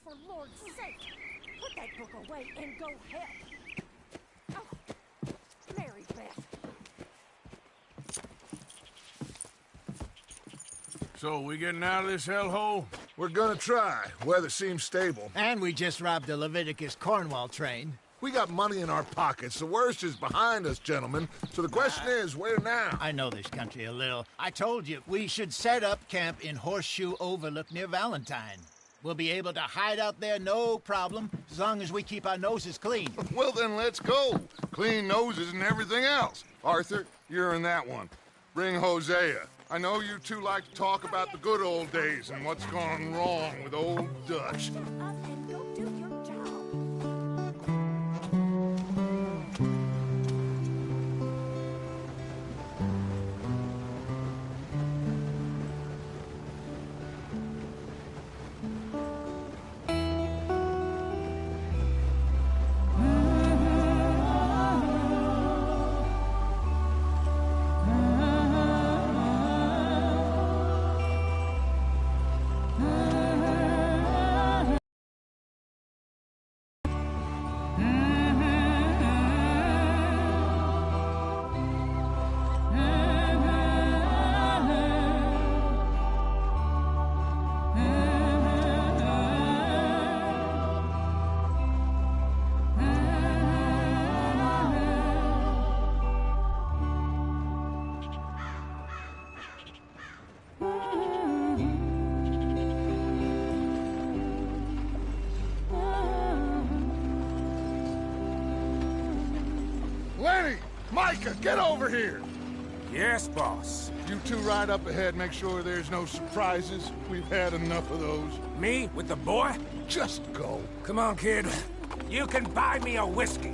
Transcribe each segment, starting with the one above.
for Lord's sake! Put that book away and go help! Oh, Mary Beth. So, we getting out of this hellhole? We're gonna try. Weather seems stable. And we just robbed a Leviticus Cornwall train. We got money in our pockets. The worst is behind us, gentlemen. So the question is, where now? I know this country a little. I told you, we should set up camp in Horseshoe Overlook near Valentine. We'll be able to hide out there, no problem, as long as we keep our noses clean. Well, then let's go. Clean noses and everything else. Arthur, you're in that one. Bring Hosea. I know you two like to talk about the good old days and what's gone wrong with old Dutch. Shut up and go do your job. Lenny! Micah, get over here! Yes, boss. You two ride up ahead, make sure there's no surprises. We've had enough of those. Me? With the boy? Just go. Come on, kid. You can buy me a whiskey.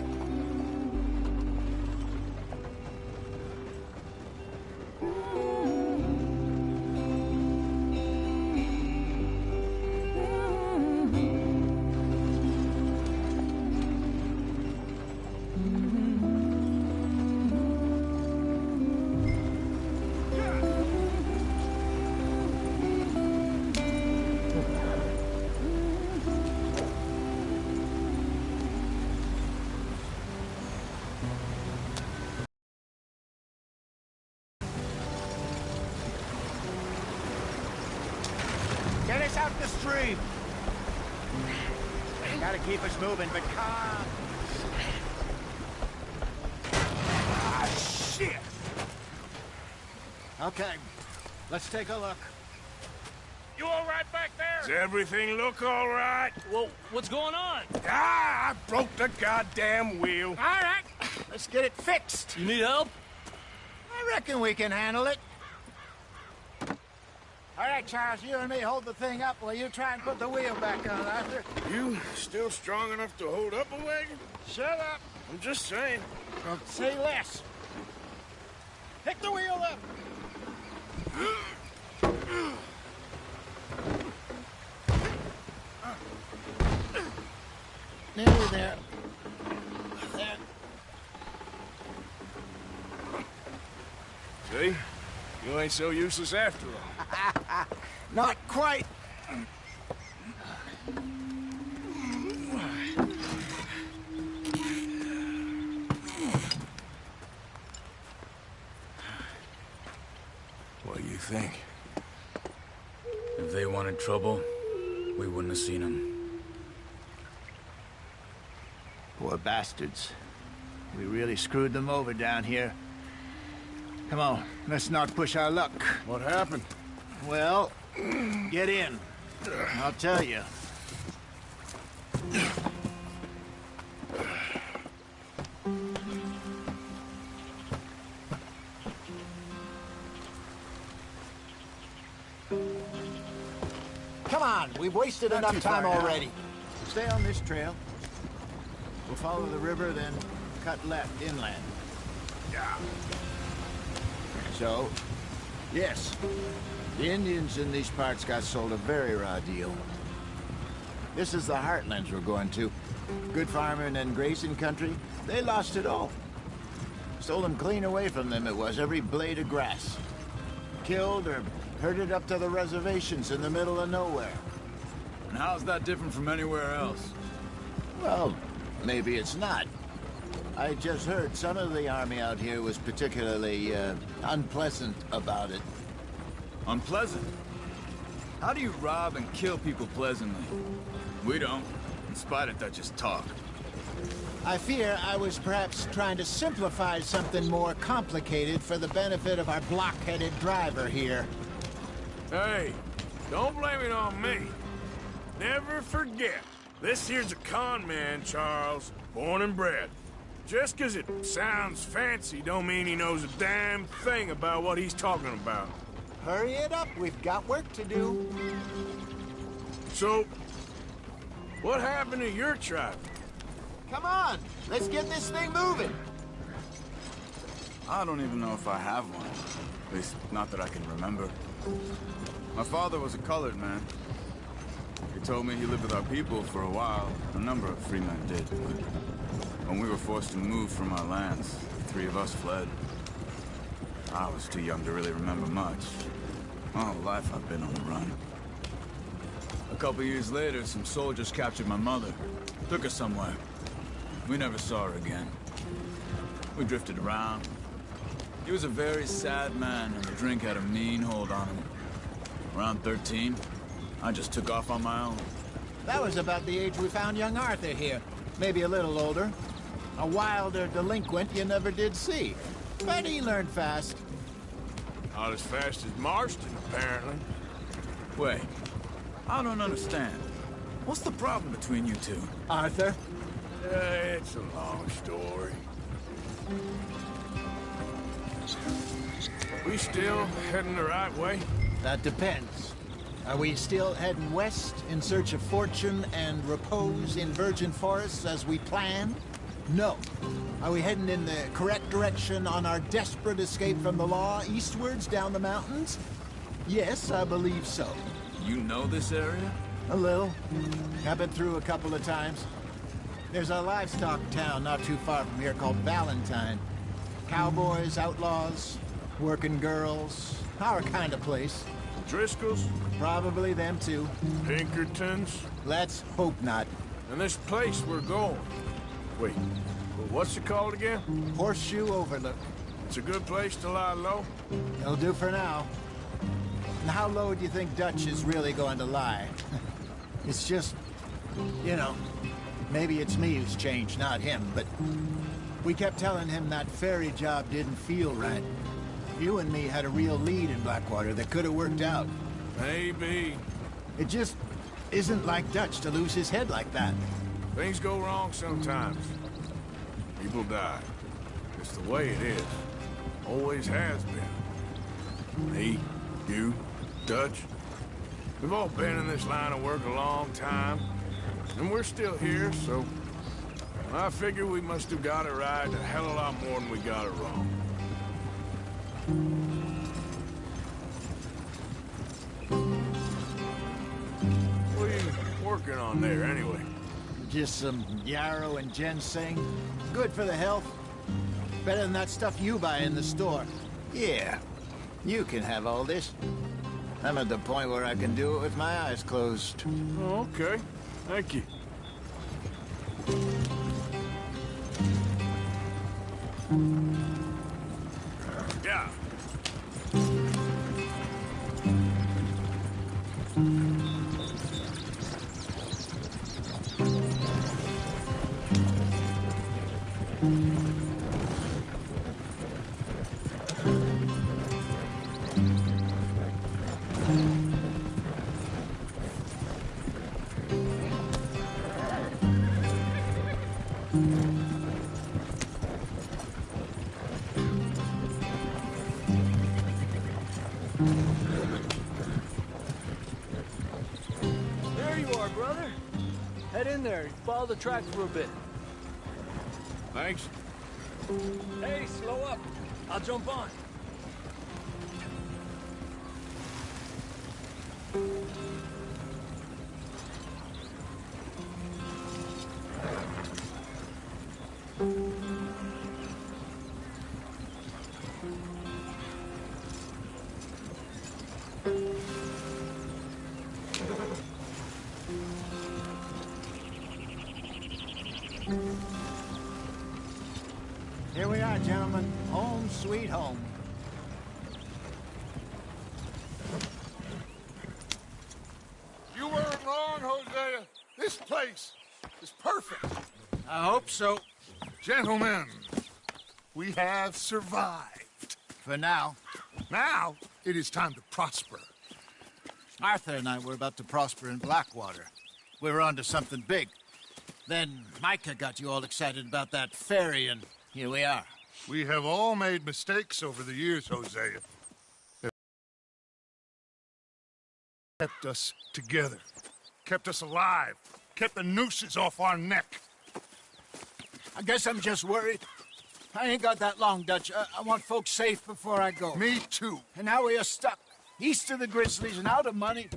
Get us out the stream! Gotta keep us moving, but calm. Ah, shit! Okay, let's take a look. You all right back there? Does everything look all right? Well, what's going on? Ah, I broke the goddamn wheel. All right, let's get it fixed. You need help? I reckon we can handle it. All right, Charles, you and me hold the thing up while you try and put the wheel back on, Arthur. You still strong enough to hold up a wagon? Shut up. I'm just saying. Don't say less. Pick the wheel up. Nearly there. There. See? You ain't so useless after all. Not quite. What do you think? If they wanted trouble, we wouldn't have seen them. Poor bastards. We really screwed them over down here. Come on, let's not push our luck. What happened? Well, get in. I'll tell you. Come on, we've wasted enough time already. Stay on this trail. We'll follow the river, then cut left inland. Yeah. So, yes, the Indians in these parts got sold a very raw deal. This is the heartlands we're going to. Good farming and grazing country, they lost it all. Stole them clean away from them, it was, every blade of grass. Killed or herded up to the reservations in the middle of nowhere. And how's that different from anywhere else? Well, maybe it's not. I just heard some of the army out here was particularly, unpleasant about it. Unpleasant? How do you rob and kill people pleasantly? We don't, in spite of Dutch's talk. I fear I was perhaps trying to simplify something more complicated for the benefit of our block-headed driver here. Hey, don't blame it on me. Never forget, this here's a con man, Charles, born and bred. Just 'cause it sounds fancy don't mean he knows a damn thing about what he's talking about. Hurry it up, we've got work to do. So, what happened to your tribe? Come on, let's get this thing moving. I don't even know if I have one. At least, not that I can remember. My father was a colored man. He told me he lived with our people for a while. A number of free men did, but when we were forced to move from our lands, the three of us fled. I was too young to really remember much. My whole life I've been on the run. A couple years later, some soldiers captured my mother. Took her somewhere. We never saw her again. We drifted around. He was a very sad man, and the drink had a mean hold on him. Around 13, I just took off on my own. That was about the age we found young Arthur here. Maybe a little older. A wilder delinquent you never did see. But he learned fast. Not as fast as Marston, apparently. Wait, I don't understand. What's the problem between you two? Arthur? It's a long story. We still heading the right way? That depends. Are we still heading west in search of fortune and repose in virgin forests as we planned? No. Are we heading in the correct direction on our desperate escape from the law eastwards down the mountains? Yes, I believe so. You know this area? A little. I've been through a couple of times. There's a livestock town not too far from here called Valentine. Cowboys, outlaws, working girls, our kind of place. Driscoll's? Probably them too. Pinkertons? Let's hope not. And this place we're going. Wait, what's it called again? Horseshoe Overlook. It's a good place to lie low? It'll do for now. And how low do you think Dutch is really going to lie? It's just, you know, maybe it's me who's changed, not him, but we kept telling him that ferry job didn't feel right. You and me had a real lead in Blackwater that could have worked out. Maybe. It just isn't like Dutch to lose his head like that. Things go wrong sometimes. People die. It's the way it is. Always has been. Me, you, Dutch. We've all been in this line of work a long time. And we're still here, so I figure we must have got it right a hell of a lot more than we got it wrong. What are you working on there, anyway? Just some yarrow and ginseng. Good for the health. Better than that stuff you buy in the store. Yeah, you can have all this. I'm at the point where I can do it with my eyes closed. Oh, okay. Thank you. Yeah. There you are, brother. Head in there. Follow the tracks for a bit. Thanks. Hey, slow up. I'll jump on. Here we are, gentlemen. Home sweet home. You weren't wrong, Hosea. This place is perfect. I hope so. Gentlemen, we have survived. For now. Now, it is time to prosper. Arthur and I were about to prosper in Blackwater. We were on to something big. Then Micah got you all excited about that ferry, and here we are. We have all made mistakes over the years, Hosea. That kept us together, kept us alive, kept the nooses off our neck. I guess I'm just worried. I ain't got that long, Dutch. I want folks safe before I go. Me too. And now we are stuck, east of the Grizzlies and out of money,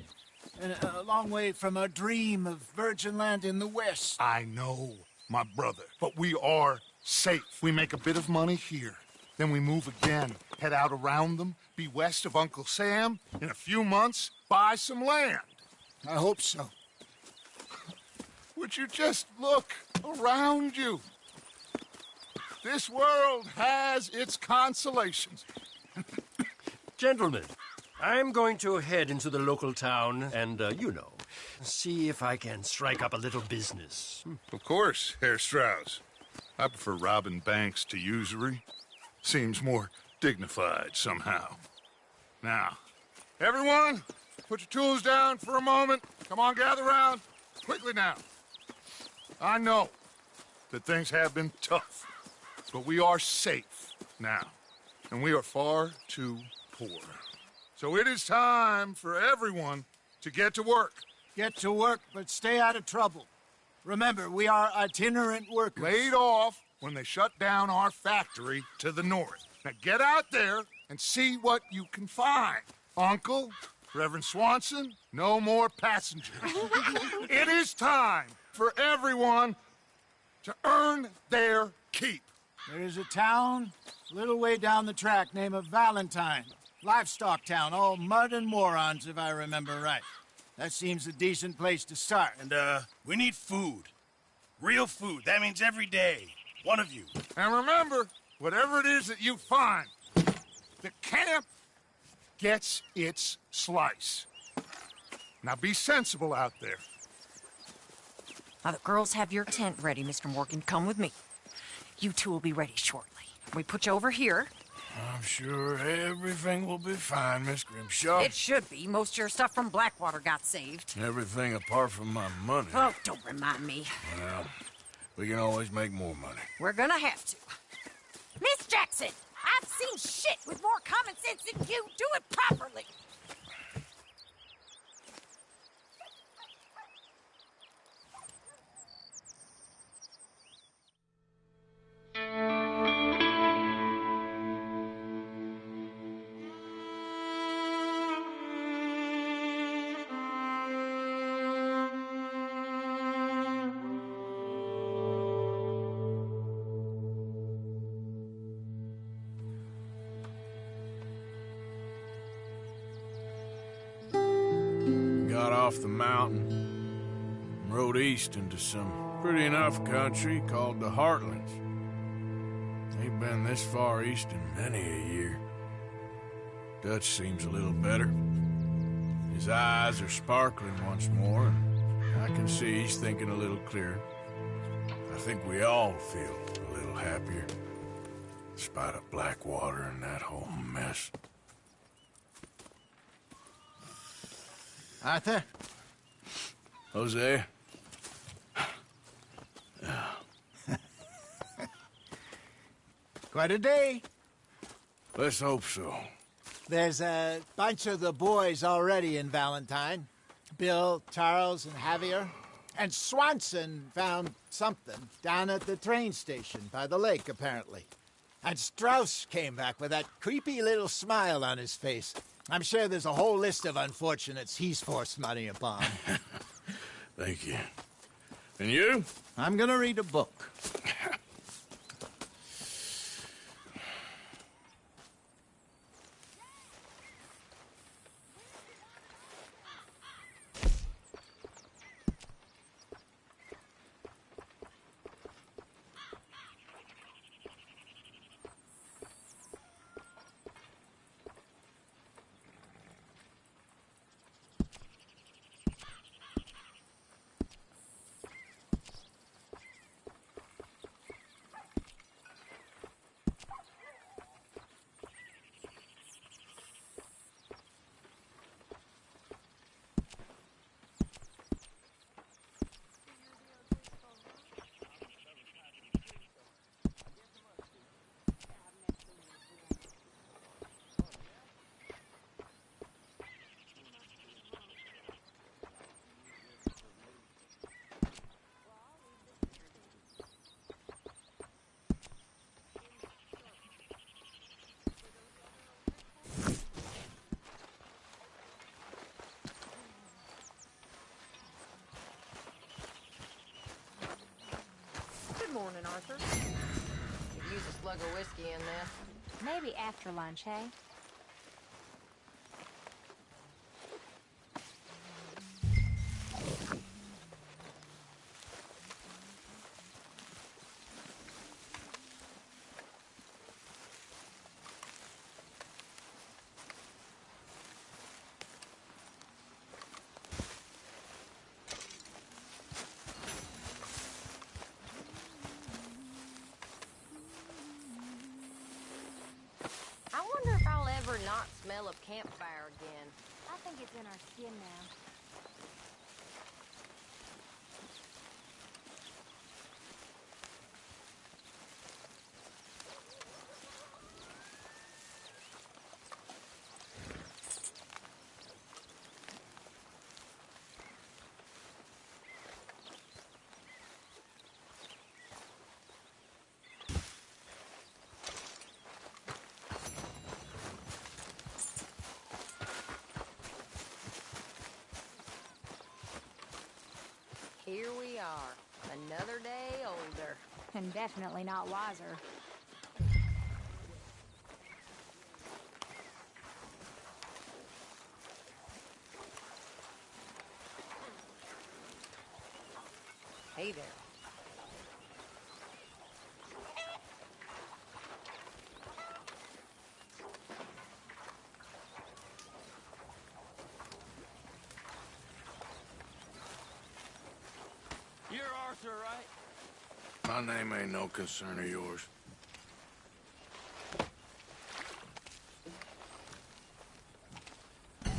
and a long way from our dream of virgin land in the west. I know, my brother, but we are safe. We make a bit of money here, then we move again, head out around them, be west of Uncle Sam, in a few months, buy some land. I hope so. Would you just look around you? This world has its consolations. Gentlemen, I'm going to head into the local town and, see if I can strike up a little business. Of course, Herr Strauss. I prefer robbing banks to usury. Seems more dignified somehow. Now, everyone, put your tools down for a moment. Come on, gather round. Quickly now. I know that things have been tough, but we are safe now, and we are far too poor. So it is time for everyone to get to work. Get to work, but stay out of trouble. Remember, we are itinerant workers. Laid off when they shut down our factory to the north. Now get out there and see what you can find. Uncle, Reverend Swanson, no more passengers. It is time for everyone to earn their keep. There is a town a little way down the track named Valentine. Livestock town, all mud and morons, if I remember right. That seems a decent place to start. And, we need food. Real food. That means every day. One of you. And remember, whatever it is that you find, the camp gets its slice. Now be sensible out there. Now, the girls have your tent ready, Mr. Morgan. Come with me. You two will be ready shortly. We put you over here. I'm sure everything will be fine, Miss Grimshaw. It should be. Most of your stuff from Blackwater got saved. Everything apart from my money. Oh, don't remind me. Well, we can always make more money. We're gonna have to. Miss Jackson, I've seen shit with more common sense than you. Do it properly. Got off the mountain and rode east into some pretty enough country called the Heartlands. Ain't been this far east in many a year. Dutch seems a little better. His eyes are sparkling once more, and I can see he's thinking a little clearer. I think we all feel a little happier, in spite of Blackwater and that whole mess. Arthur? Jose? Quite a day. Let's hope so. There's a bunch of the boys already in Valentine. Bill, Charles, and Javier. And Swanson found something down at the train station by the lake, apparently. And Strauss came back with that creepy little smile on his face. I'm sure there's a whole list of unfortunates he's forced money upon. Thank you. And you? I'm gonna read a book. morning, Arthur. Could use a slug of whiskey in this. Maybe after lunch, hey? I wonder if I'll ever not smell a campfire again. I think it's in our skin now. Here we are, another day older. And definitely not wiser. Hey there. You're Arthur, right? My name ain't no concern of yours. Oh,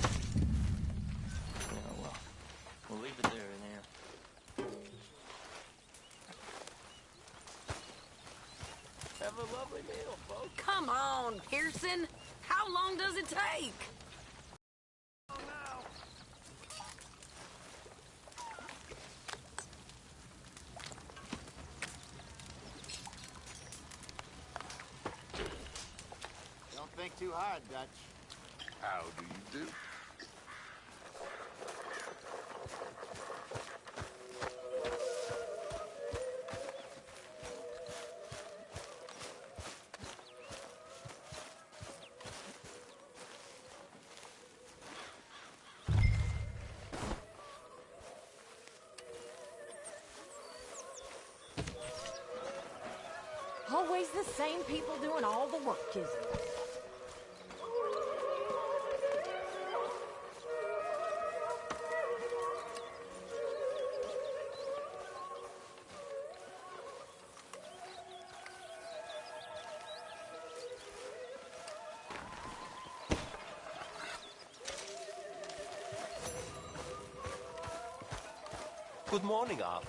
well. We'll leave it there in here. Have a lovely meal, folks. Come on, Pearson. How long does it take? Oh, now. Don't think too hard, Dutch. How do you do? Always the same people doing all the work, isn't it? Good morning, Arthur.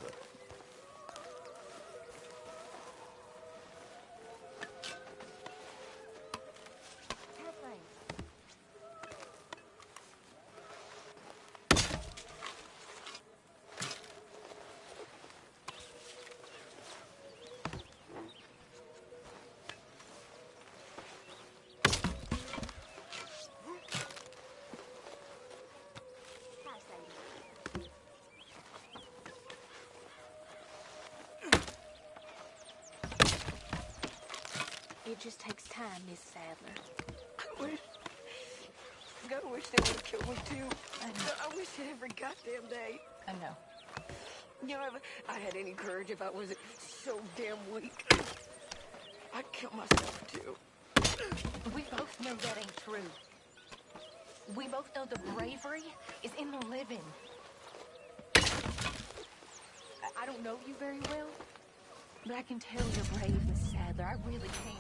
It just takes time, Miss Sadler. I wish they would have killed me too. I wish it every goddamn day. I know. You know, if I had any courage, if I wasn't so damn weak, I'd kill myself too. We both know that ain't true. We both know the bravery is in the living. I don't know you very well, but I can tell you're brave, Miss Sadler. I really can.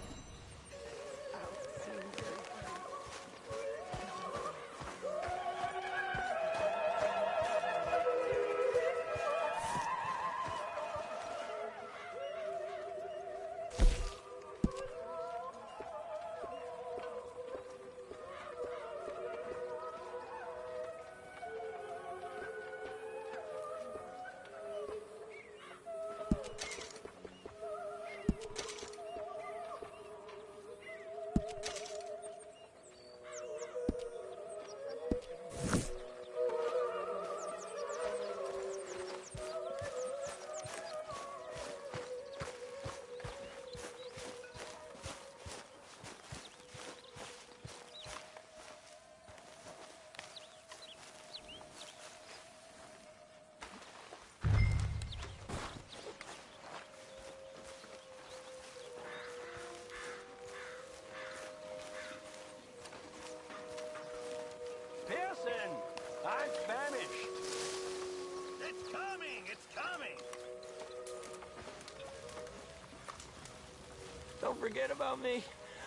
Don't forget about me.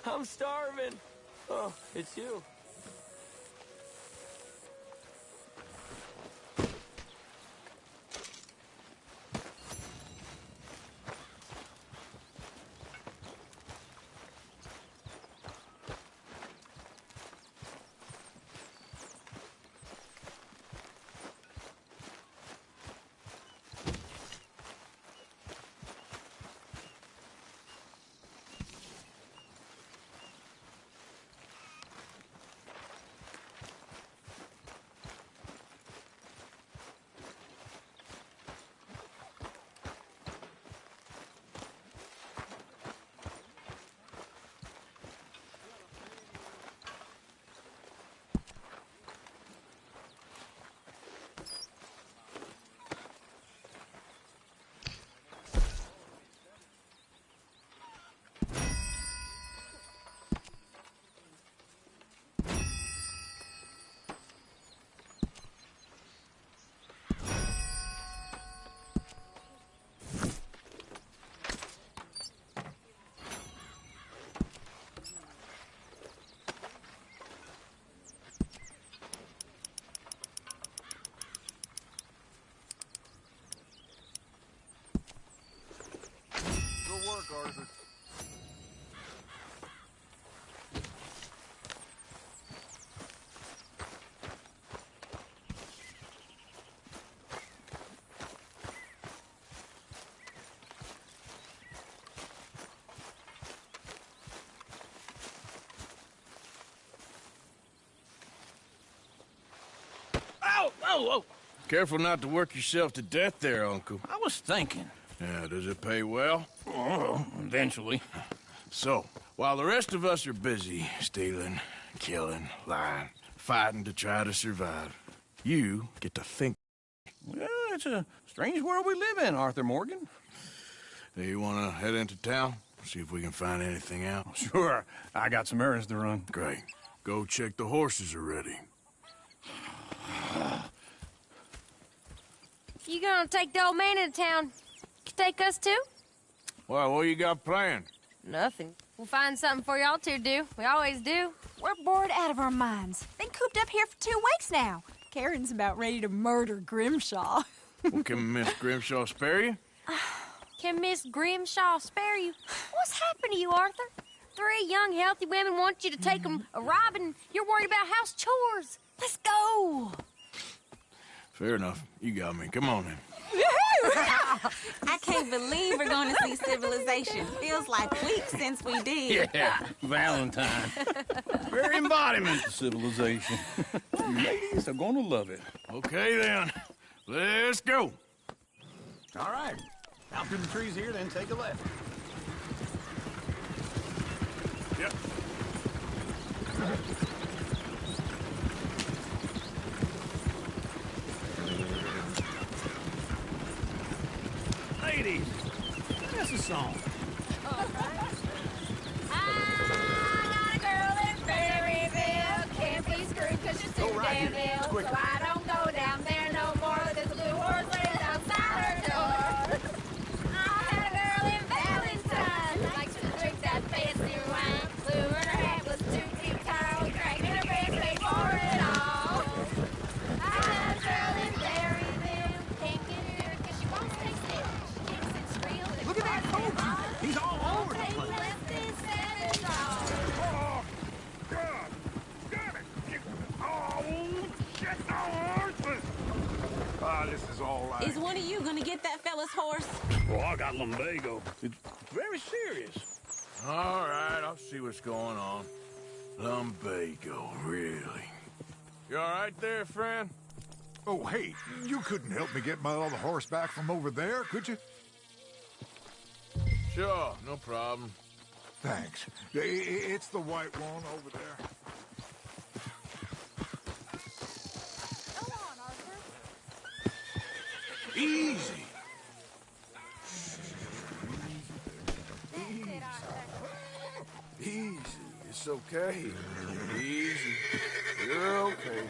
I'm starving. Oh, it's you. Good work, Arthur. Ow! Oh, oh! Careful not to work yourself to death there, Uncle. I was thinking. Yeah, does it pay well? Oh, eventually. So, while the rest of us are busy stealing, killing, lying, fighting to try to survive, you get to think. Well, it's a strange world we live in, Arthur Morgan. Hey, you want to head into town? See if we can find anything out? Sure. I got some errands to run. Great. Go check the horses are ready. You gonna take the old man into town? Take us too? Well, what you got planned? Nothing. We'll find something for y'all to do. We always do. We're bored out of our minds. Been cooped up here for 2 weeks now. Karen's about ready to murder Grimshaw. Well, can Miss Grimshaw spare you? Can Miss Grimshaw spare you? What's happened to you, Arthur? 3 young, healthy women want you to take them a robbing. You're worried about house chores. Let's go. Fair enough. You got me. Come on then. I can't believe we're going to see civilization. Feels like weeks since we did. Yeah, Valentine. Very embodiment of civilization. You ladies are gonna love it. Okay then. Let's go. All right. Out through the trees here, then take a left. Yep. Ladies, that's a song. I got a girl in Berryville. Can't be screwed 'cause she's too damn ill. So I don't go down there no more. There's a blue horse laid outside her door. I had a girl in Valentine. Likes to drink that fancy wine. Blue in her hat was 2 feet tall. Drank in her pants, paid for it all. I had a girl in Berryville. Can't get her 'cause she won't stay still. She thinks it's real. Look at that coach. He's all over the place. Oh, God! Got it! Oh, shit! No, ah, this is all right. Is one of you going to get that fella's horse? Oh, I got lumbago. It's very serious. All right, I'll see what's going on. Lumbago, really? You all right there, friend? Oh, hey, you couldn't help me get my other horse back from over there, could you? Sure, no problem. Thanks. It's the white one over there. Go on, Arthur. Easy. Easy. It's okay. Easy. You're okay.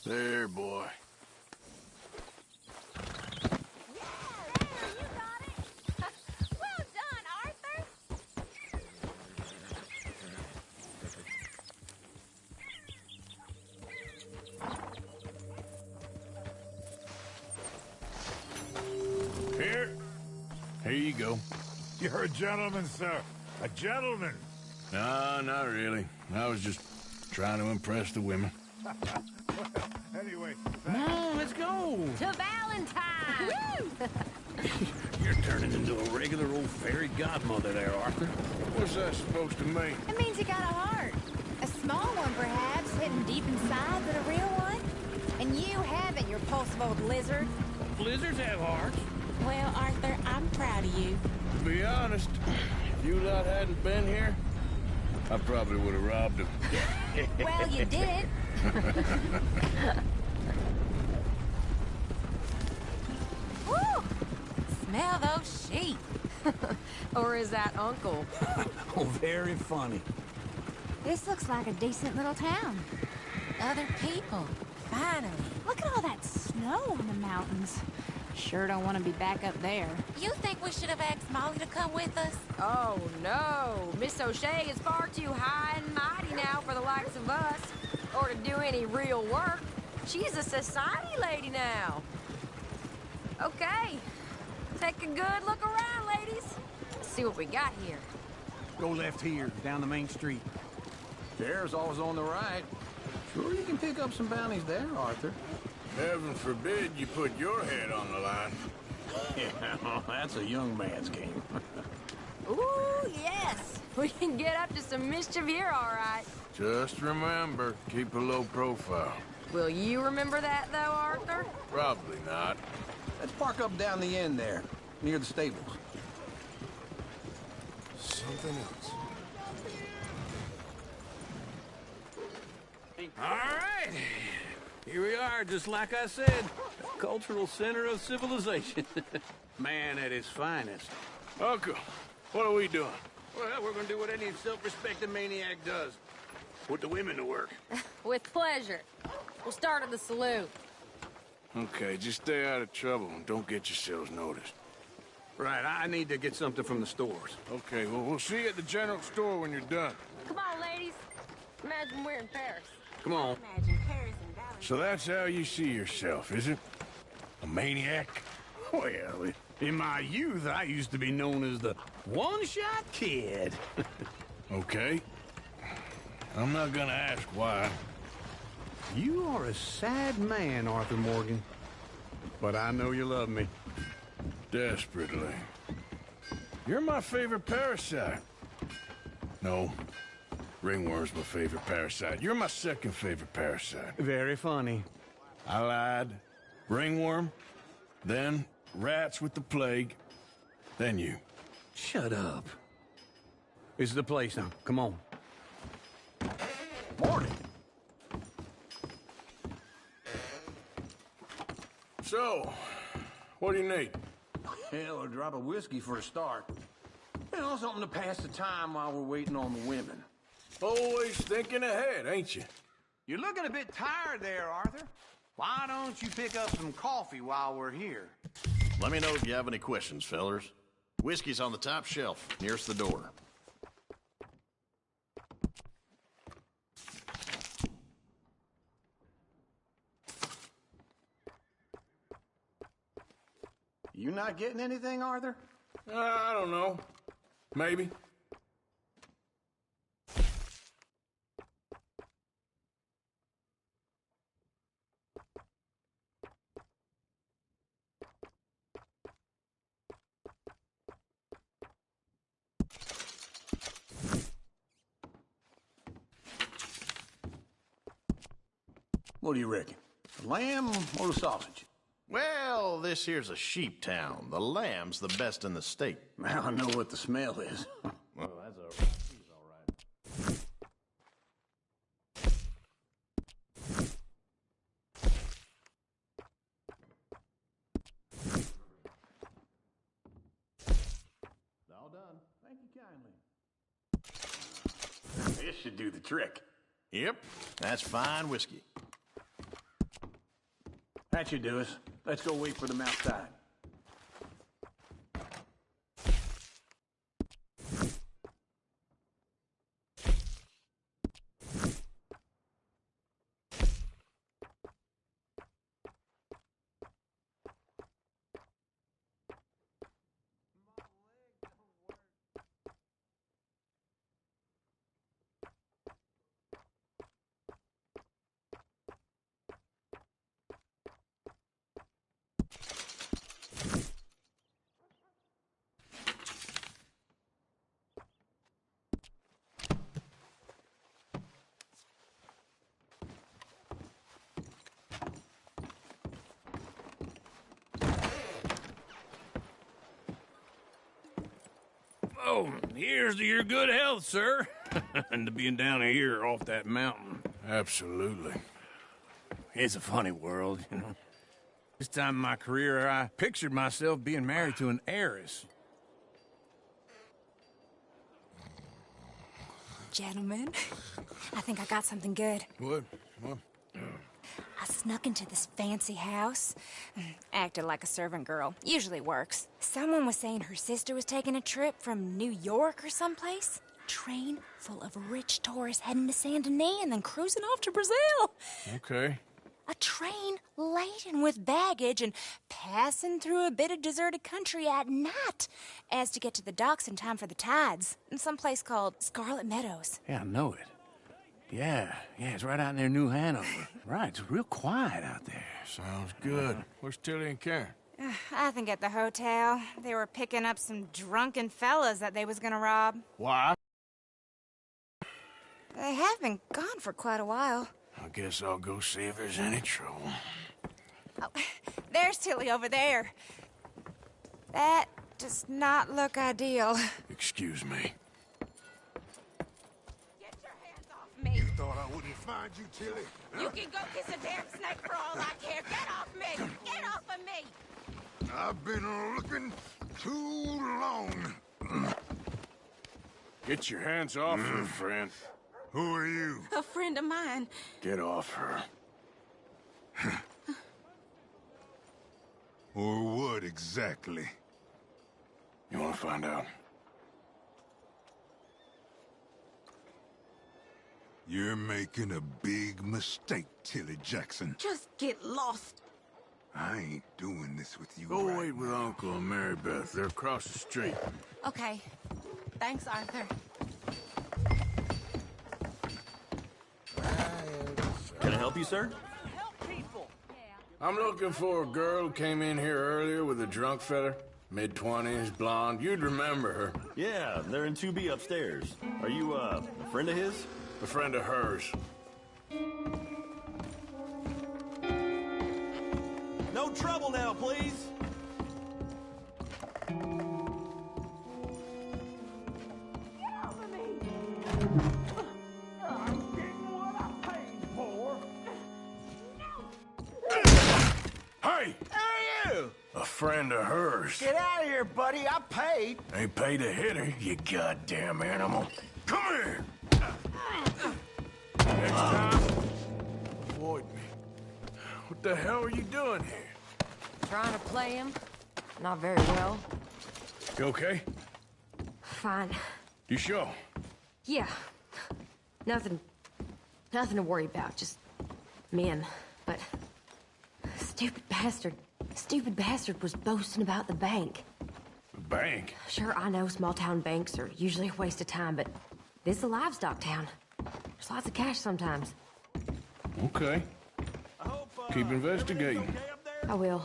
There, boy. Here you go. You're a gentleman, sir. A gentleman. No, not really. I was just trying to impress the women. Anyway, Come on, let's go. To Valentine! You're turning into a regular old fairy godmother there, Arthur. What's that supposed to mean? It means you got a heart. A small one, perhaps, hidden deep inside, but a real one. And you haven't, you repulsive old lizard. Blizzards have hearts. Well, Arthur, I'm proud of you. To be honest, if you lot hadn't been here, I probably would have robbed him. Well, you did. Woo! Smell those sheep. Or is that Uncle? Oh, very funny. This looks like a decent little town. Other people. Finally. Look at all that snow on the mountains. Sure don't want to be back up there. You think we should have asked Molly to come with us? Oh, no. Miss O'Shea is far too high and mighty now for the likes of us, or to do any real work. She's a society lady now. Okay. Take a good look around, ladies. Let's see what we got here. Go left here, down the main street. There's always on the right. Sure you can pick up some bounties there, Arthur. Heaven forbid you put your head on the line. Yeah, well, that's a young man's game. Ooh, yes. We can get up to some mischief here, all right. Just remember, keep a low profile. Will you remember that, though, Arthur? Probably not. Let's park up down the end there, near the stables. Something else. All right. Here we are, just like I said. The cultural center of civilization. Man at his finest. Uncle, what are we doing? Well, we're gonna do what any self-respecting maniac does. Put the women to work. With pleasure. We'll start at the saloon. Okay, just stay out of trouble and don't get yourselves noticed. Right, I need to get something from the stores. Okay, well, we'll see you at the general store when you're done. Come on, ladies. Imagine we're in Paris. Come on. Imagine Paris and Valley. So that's how you see yourself, is it? A maniac? Well, in my youth, I used to be known as the one-shot kid. Okay. I'm not gonna ask why. You are a sad man, Arthur Morgan. But I know you love me. Desperately. You're my favorite parasite. No. Ringworm's my favorite parasite. You're my second favorite parasite. Very funny. I lied. Ringworm, then rats with the plague, then you. Shut up. This is the place now. Come on. Morning. So, what do you need? Hell, a drop of whiskey for a start. You know, something to pass the time while we're waiting on the women. Always thinking ahead, ain't you? You're looking a bit tired there, Arthur. Why don't you pick up some coffee while we're here? Let me know if you have any questions, fellers. Whiskey's on the top shelf, nearest the door. You not getting anything, Arthur? I don't know. Maybe. What do you reckon? The lamb or the sausage? Well, this here's a sheep town. The lamb's the best in the state. I know what the smell is. Well, that's all right. He's all right. All done. Thank you kindly. This should do the trick. Yep, that's fine whiskey. That should do us. Let's go wait for them outside. So, here's to your good health, sir. And to being down here off that mountain. Absolutely. It's a funny world, you know. This time in my career, I pictured myself being married to an heiress. Gentlemen, I think I got something good. What? I snuck into this fancy house. Acted like a servant girl. Usually works. Someone was saying her sister was taking a trip from New York or someplace. Train full of rich tourists heading to Saint Denis and then cruising off to Brazil. Okay. A train laden with baggage and passing through a bit of deserted country at night as to get to the docks in time for the tides in some place called Scarlet Meadows. Yeah, I know it. Yeah, it's right out near New Hanover. Right, it's real quiet out there. Sounds good. Where's Tilly and Karen? I think at the hotel. They were picking up some drunken fellas that they was gonna rob. Why? They have been gone for quite a while. I guess I'll go see if there's any trouble. Oh, there's Tilly over there. That does not look ideal. Excuse me. Get your hands off me. You thought I wouldn't find you, Tilly? You can go kiss a damn snake for all I care. Get off me! Get off of me! I've been looking too long. Get your hands off her, friend. Who are you? A friend of mine. Get off her. Or what exactly? You want to find out? You're making a big mistake, Tilly Jackson. Just get lost. I ain't doing this with you. Go right wait with now. Uncle and Mary Beth. They're across the street. Okay. Thanks, Arthur. Can I help you, sir? I'm looking for a girl who came in here earlier with a drunk fella. Mid-20s, blonde. You'd remember her. Yeah, they're in 2B upstairs. Are you, a friend of his? A friend of hers. No trouble now, please. Hey! Who are you? A friend of hers. Get out of here, buddy. I paid. Ain't paid to hit her, you goddamn animal. Come here! Next time, avoid me. What the hell are you doing here? Trying to play him. Not very well. You okay? Fine. You sure? Yeah. Nothing to worry about. Just men. But stupid bastard was boasting about the bank. The bank? Sure, I know small town banks are usually a waste of time, but this is a livestock town. There's lots of cash sometimes. Okay. Keep investigating. I will.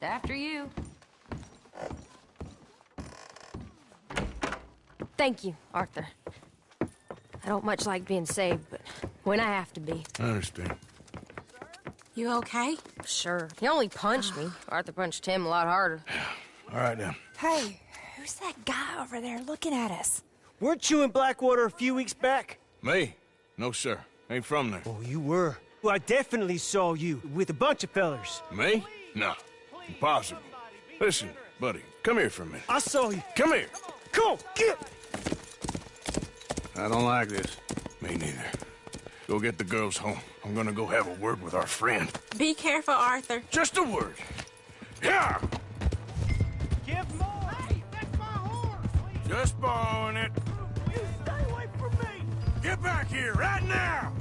After you. Thank you, Arthur. I don't much like being saved, but when I have to be. I understand. You okay? Sure. He only punched me. Arthur punched him a lot harder. All right, then. Hey, who's that guy over there looking at us? Weren't you in Blackwater a few weeks back? Me? No, sir. Ain't from there. Oh, you were. Well, I definitely saw you with a bunch of fellers. Me? No. Impossible. Listen, buddy, come here for a minute. I saw you. Come here. Come on, get! I don't like this. Me neither. Go get the girls home. I'm gonna go have a word with our friend. Be careful, Arthur. Just a word. Yeah! Give more! Hey, that's my horse! Just borrowing it. You stay away from me! Get back here, right now!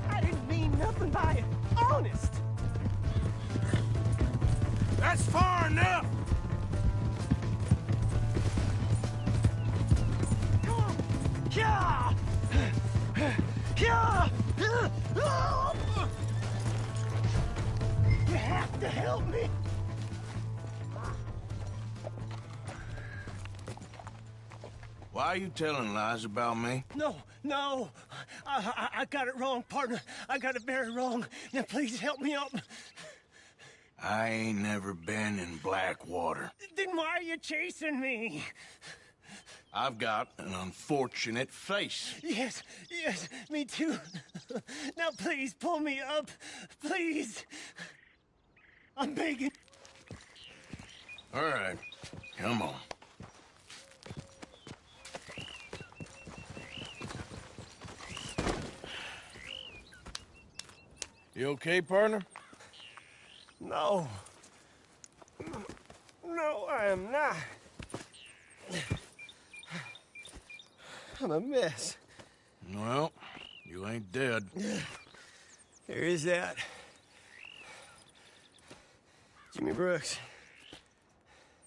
I didn't mean nothing by it. Honest! That's far enough! Come on! Yeah! Yeah! You have to help me! Why are you telling lies about me? No. I got it wrong, partner. I got it very wrong. Now, please help me up. I ain't never been in Blackwater. Then why are you chasing me? I've got an unfortunate face. Yes, me too. Now, please, pull me up. Please. I'm begging. All right, come on. You okay, partner? No, I am not. I'm a mess. Well, you ain't dead. There is that. Jimmy Brooks.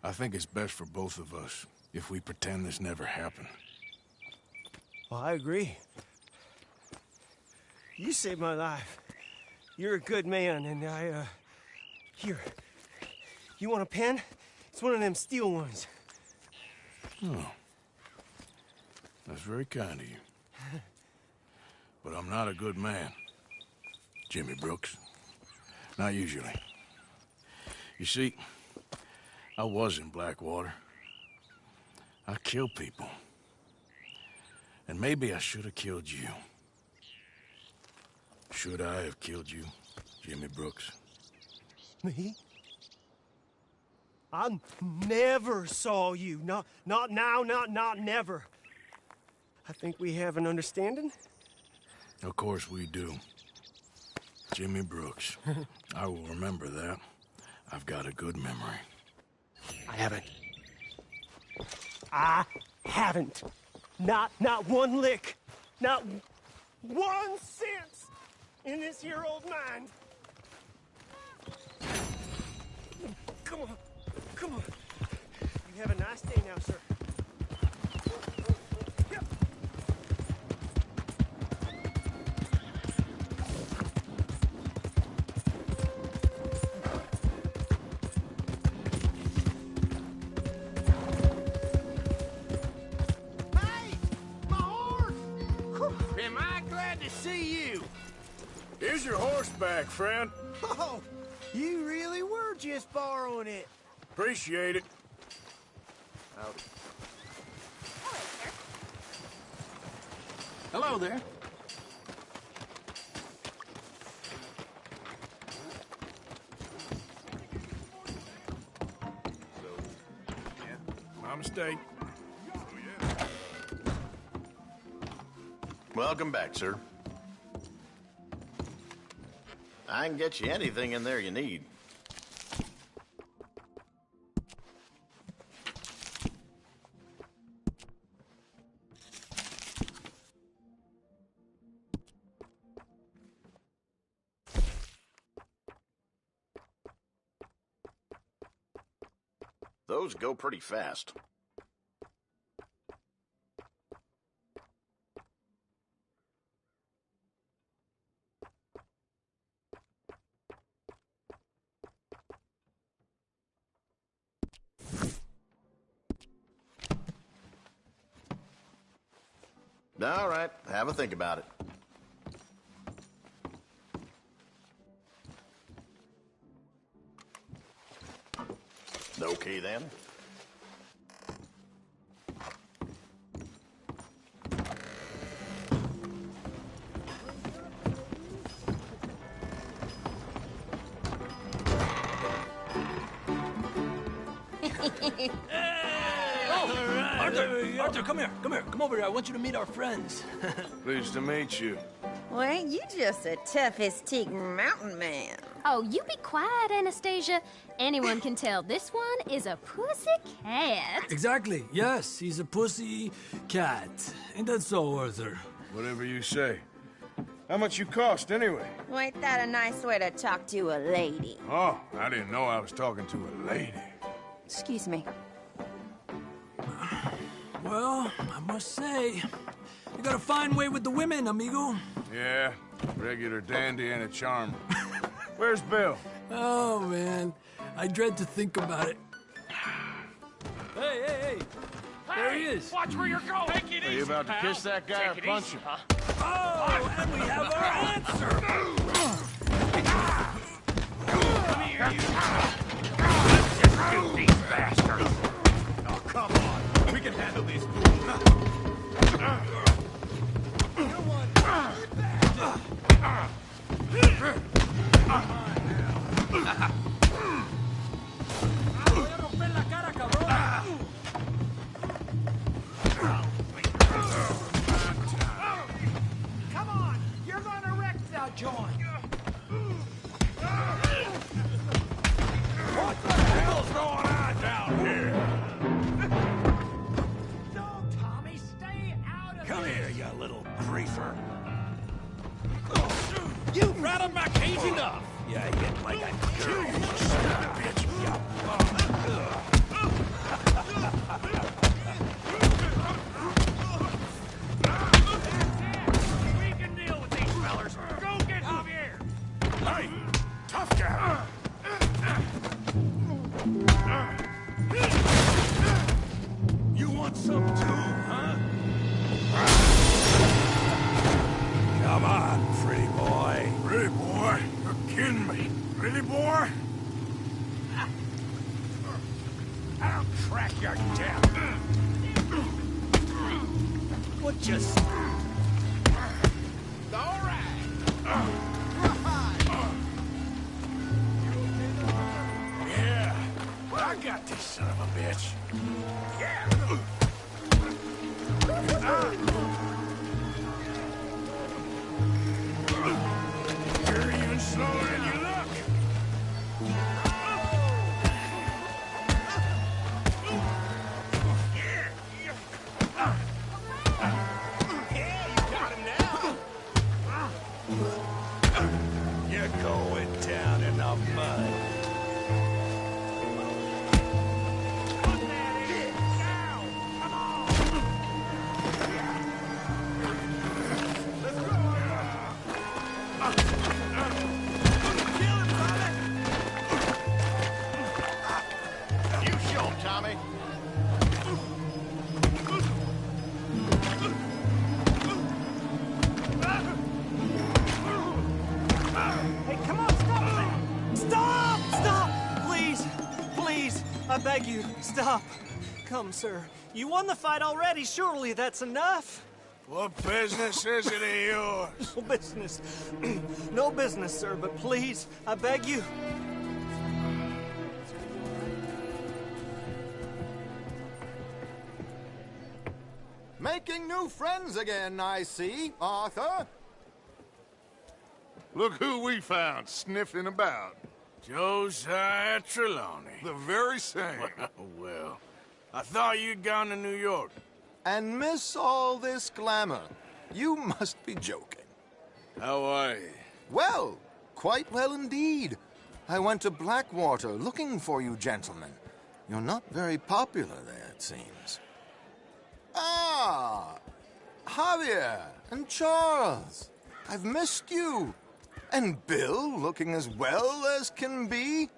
I think it's best for both of us if we pretend this never happened. Well, I agree. You saved my life. You're a good man, and here. You want a pen? It's one of them steel ones. Oh. That's very kind of you. But I'm not a good man, Jimmy Brooks. Not usually. You see, I was in Blackwater. I killed people. And maybe I should have killed you. Should I have killed you, Jimmy Brooks? Me? I never saw you. Not now, not never. I think we have an understanding. Of course we do. Jimmy Brooks. I will remember that. I've got a good memory. I haven't. Not one lick. Not 1 cent in this here old mind. Come on. You have a nice day now, sir. Here's your horseback, friend. Oh, you really were just borrowing it. Appreciate it. Hello there. My mistake. Welcome back, sir. I can get you anything in there you need. Those go pretty fast. All right, have a think about it. Okay, then. Arthur, come here. Come over here. I want you to meet our friends. Pleased to meet you. Well, ain't you just a tough-as-teak mountain man? Oh, you be quiet, Anastasia. Anyone can tell this one is a pussy cat. Exactly. Yes, he's a pussy cat. Ain't that so, Arthur? Whatever you say. How much you cost, anyway? Well, ain't that a nice way to talk to a lady? Oh, I didn't know I was talking to a lady. Excuse me. Well, I must say, you got a fine way with the women, amigo. Yeah, regular dandy and a charmer. Where's Bill? Oh, man. I dread to think about it. Hey. There he is. Watch where you're going. Take it Are you about to kiss that guy or punch him? Oh, and we have our answer. Come here, you. Let's just shoot these bastards. Oh, come on. We can handle these fools. Come on, you're gonna wreck the joint. What the hell's going on down here? No, Tommy, stay out of Come here, you little greaser. You rattled my cage enough. Yeah, you get like a girl, you son of a bitch. We can deal with these fellers. Go get Javier. Hey, tough guy. You want some too, huh? Come on, pretty boy. Pretty boy? You're kidding me. Pretty boy? I'll crack your death. What just... All right. Yeah, I got this son of a bitch. Yeah. You're even slower than you look. Yeah, you got him now. You're going down in the mud. You show him, Tommy. Hey, come on, stop! Stop! Stop! Please! Please! I beg you, stop! Come, sir. You won the fight already. Surely that's enough. What business is it of yours? No business. No business, sir, but please, I beg you. Making new friends again, I see, Arthur. Look who we found sniffing about. Josiah Trelawney. The very same. Well, I thought you'd gone to New York. And miss all this glamour. You must be joking. How are you? Well, quite well indeed. I went to Blackwater looking for you gentlemen. You're not very popular there, it seems. Ah, Javier and Charles. I've missed you. And Bill looking as well as can be.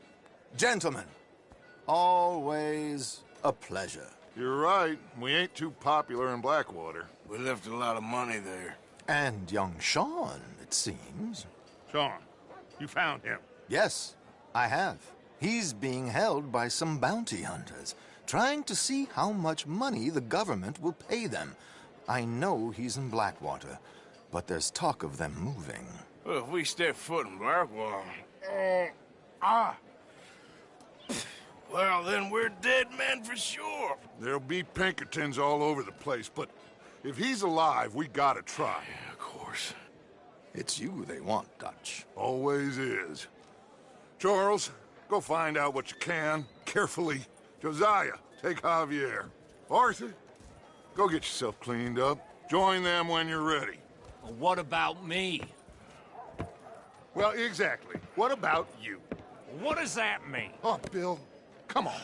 Gentlemen, always a pleasure. You're right. We ain't too popular in Blackwater. We left a lot of money there. And young Sean, it seems. Sean, you found him? Yes, I have. He's being held by some bounty hunters, trying to see how much money the government will pay them. I know he's in Blackwater, but there's talk of them moving. Well, if we step foot in Blackwater... Well, then we're dead men for sure. There'll be Pinkertons all over the place, but if he's alive, we gotta try. Yeah, of course. It's you they want, Dutch. Always is. Charles, go find out what you can, carefully. Josiah, take Javier. Arthur, go get yourself cleaned up. Join them when you're ready. Well, what about me? Well, exactly. What about you? What does that mean? Oh, Bill, come on.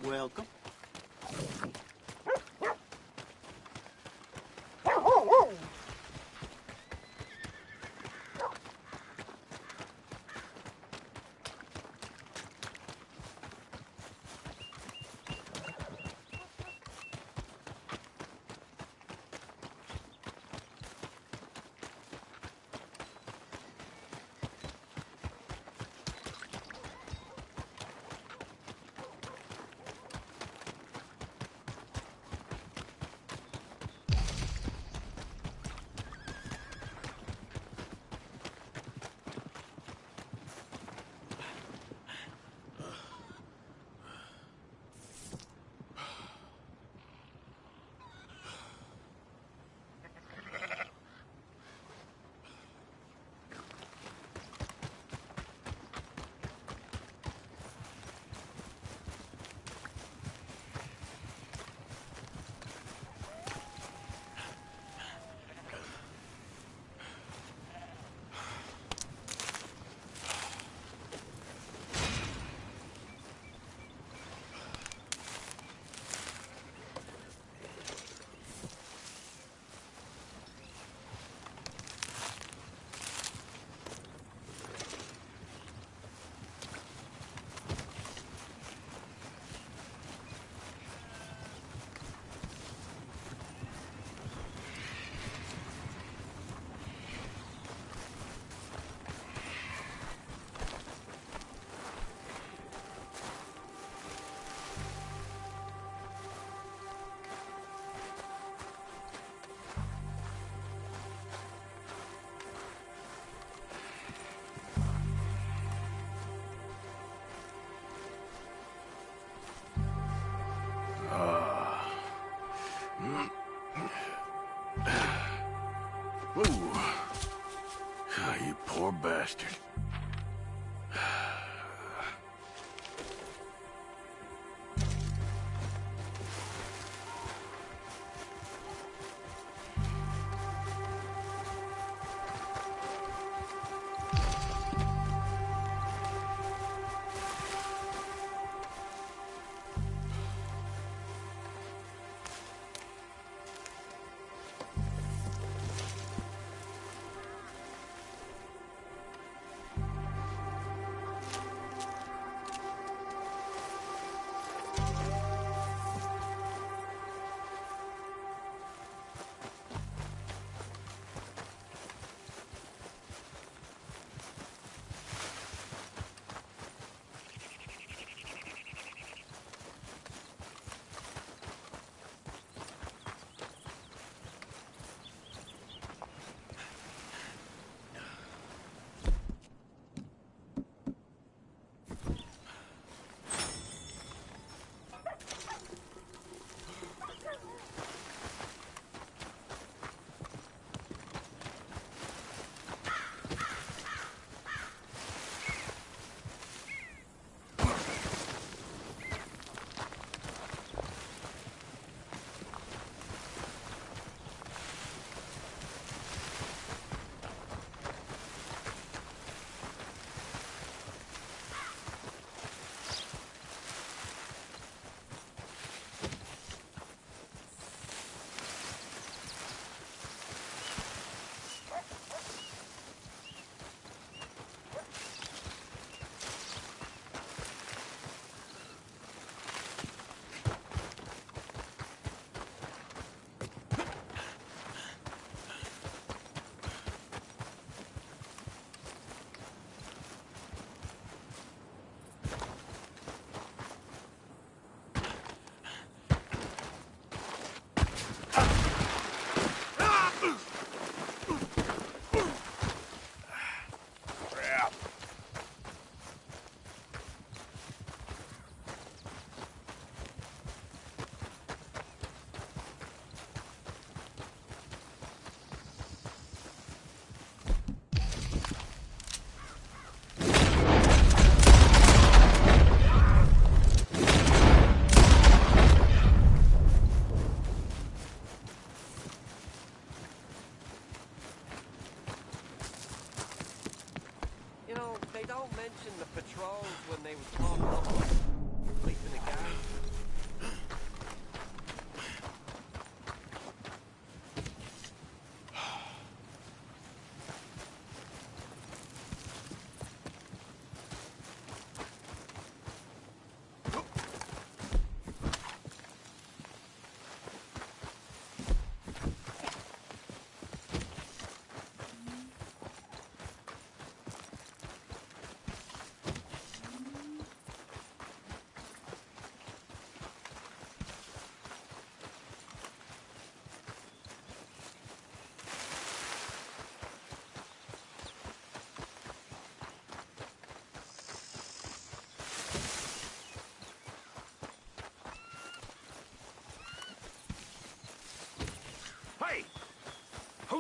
Welcome. Ooh. Ah, you poor bastard.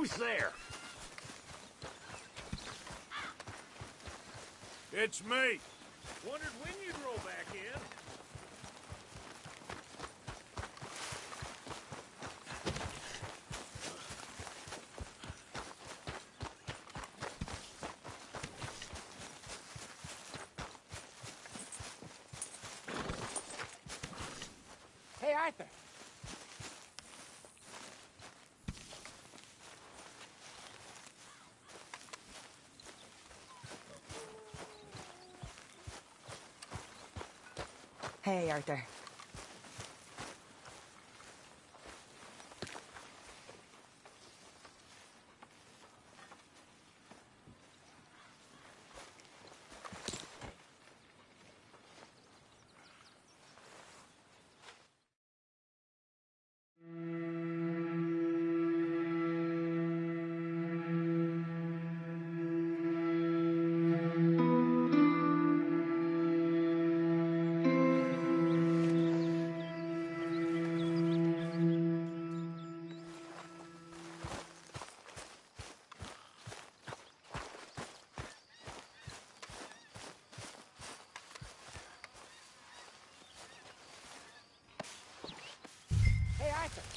Who's there? It's me. Wondered when you'd roll back in. Hey, Arthur. Hey, Arthur. Hey, Arthur.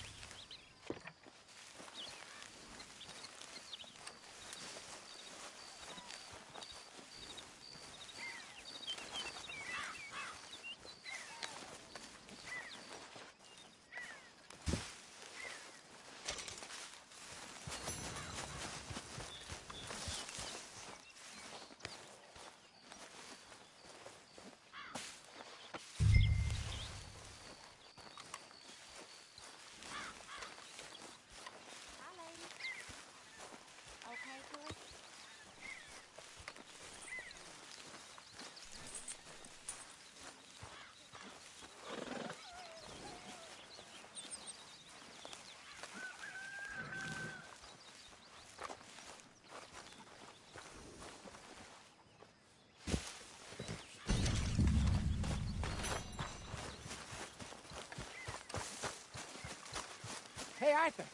Hey, Arthur.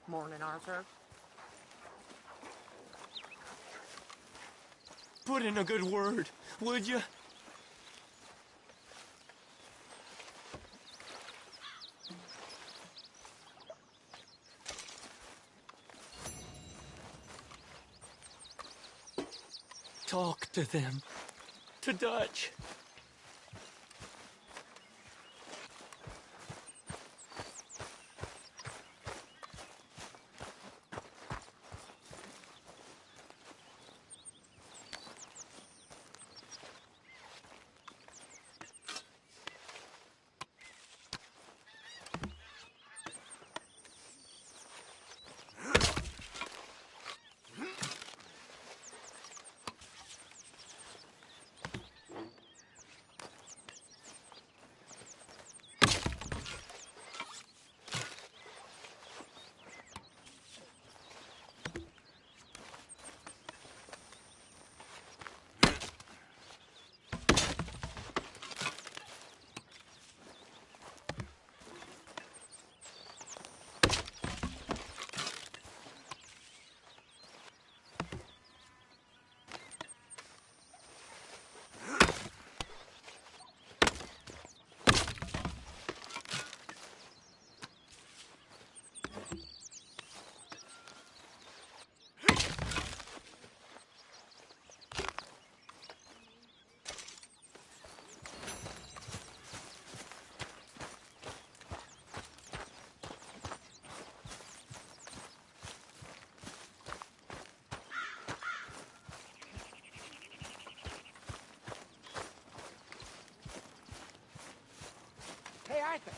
Morning, Arthur. Put in a good word, would you? Talk to them. To Dutch. Hey, Arthur.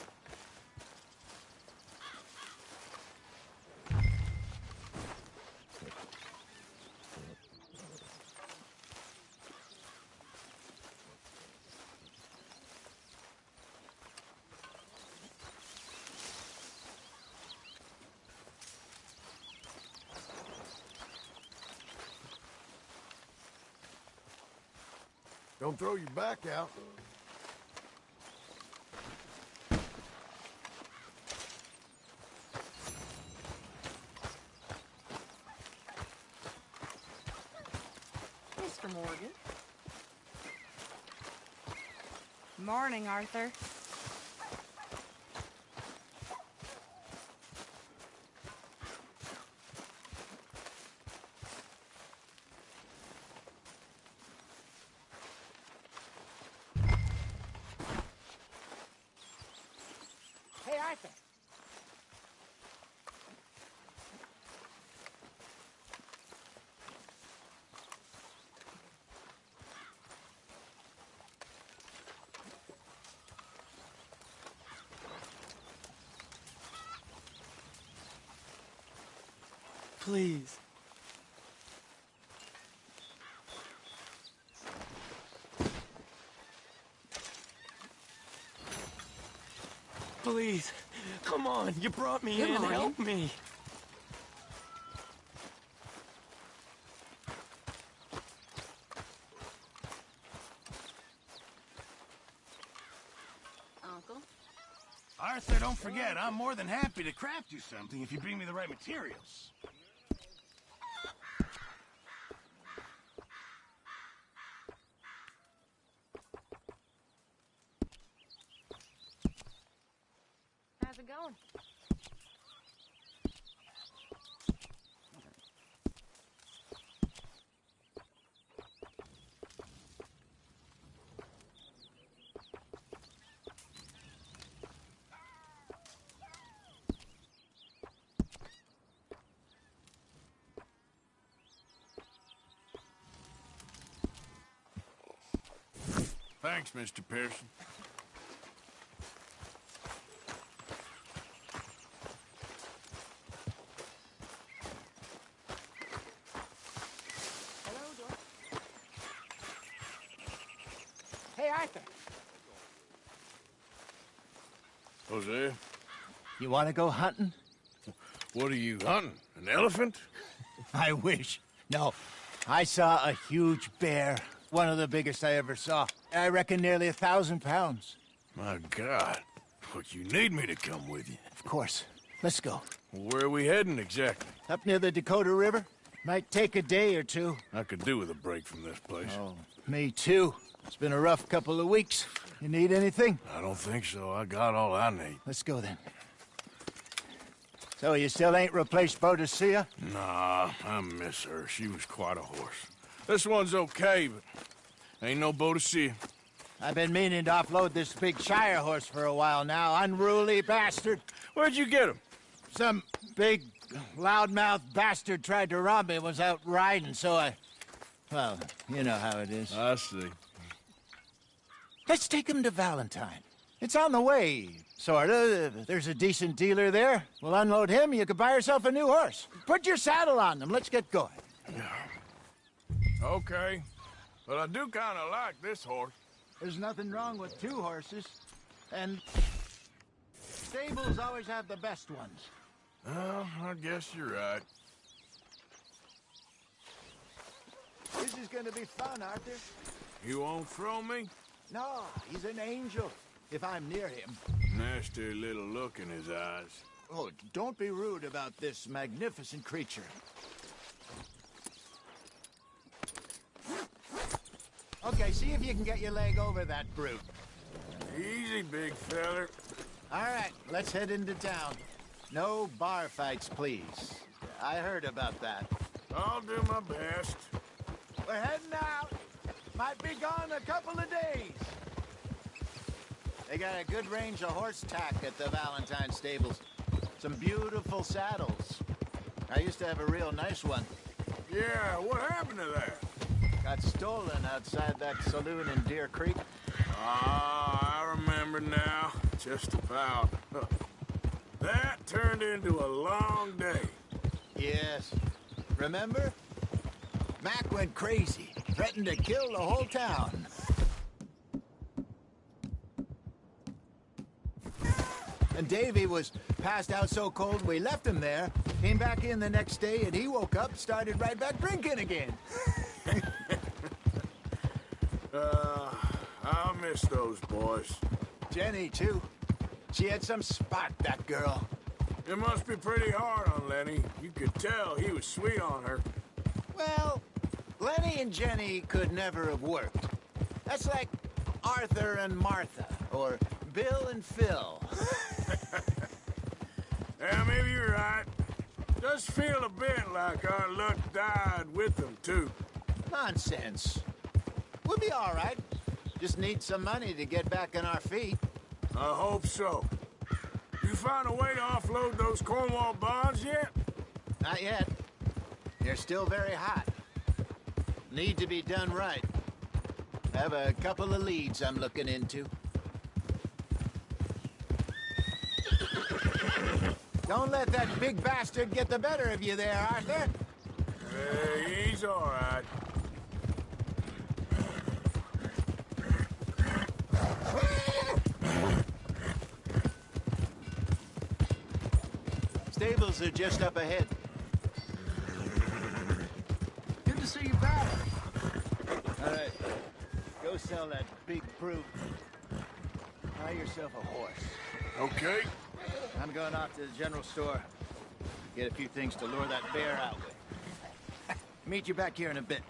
Don't throw your back out. Mr. Morgan. Morning, Arthur. Hey, Arthur. Please. Please. Come on, you brought me Good in. morning. Help me. Uncle? Arthur, don't forget, I'm more than happy to craft you something if you bring me the right materials. How's it going? Thanks, Mr. Pearson. Hello, Doc. Hey, Arthur. Hosea, You want to go hunting? what are you hunting? An elephant? I wish. No, I saw a huge bear. One of the biggest I ever saw. I reckon nearly 1,000 pounds. My God. Look, you need me to come with you. Of course. Let's go. Where are we heading exactly? Up near the Dakota River. Might take a day or two. I could do with a break from this place. Oh, me too. It's been a rough couple of weeks. You need anything? I don't think so. I got all I need. Let's go then. So you still ain't replaced Boadicea? Nah, I miss her. She was quite a horse. This one's okay, but ain't no Boadicea. I've been meaning to offload this big Shire horse for a while now. Unruly bastard. Where'd you get him? Some big, loudmouth bastard tried to rob me and was out riding, so I... Well, you know how it is. I see. Let's take him to Valentine. It's on the way, sorta. There's a decent dealer there. We'll unload him, you could buy yourself a new horse. Put your saddle on them, let's get going. Okay. But I do kind of like this horse. There's nothing wrong with two horses. And stables always have the best ones. Well, I guess you're right. This is gonna be fun, Arthur. You won't throw me? No, he's an angel, if I'm near him. Nasty little look in his eyes. Oh, don't be rude about this magnificent creature. Okay, see if you can get your leg over that brute. Easy, big feller. All right, let's head into town. No bar fights, please. I heard about that. I'll do my best. We're heading out. Might be gone a couple of days. They got a good range of horse tack at the Valentine stables. Some beautiful saddles. I used to have a real nice one. Yeah, what happened to that? Got stolen outside that saloon in Deer Creek. Ah, I remember now. Just about. That turned into a long day. Yes. Remember? Mac went crazy, threatened to kill the whole town. And Davy was passed out so cold we left him there, came back in the next day, and he woke up, started right back drinking again. I'll miss those boys. Jenny, too. She had some spark, that girl. It must be pretty hard on Lenny. You could tell he was sweet on her. Well, Lenny and Jenny could never have worked. That's like Arthur and Martha, or Bill and Phil. Yeah, maybe you're right. Does feel a bit like our luck died with them, too. Nonsense. We'll be all right. Just need some money to get back on our feet. I hope so. You found a way to offload those Cornwall bonds yet? Not yet. They're still very hot. Need to be done right. Have a couple of leads I'm looking into. Don't let that big bastard get the better of you there, Arthur. He's all right. Stables are just up ahead. Good to see you back. All right, go sell that big brute. Buy yourself a horse. Okay. I'm going off to the general store. Get a few things to lure that bear out with. Meet you back here in a bit.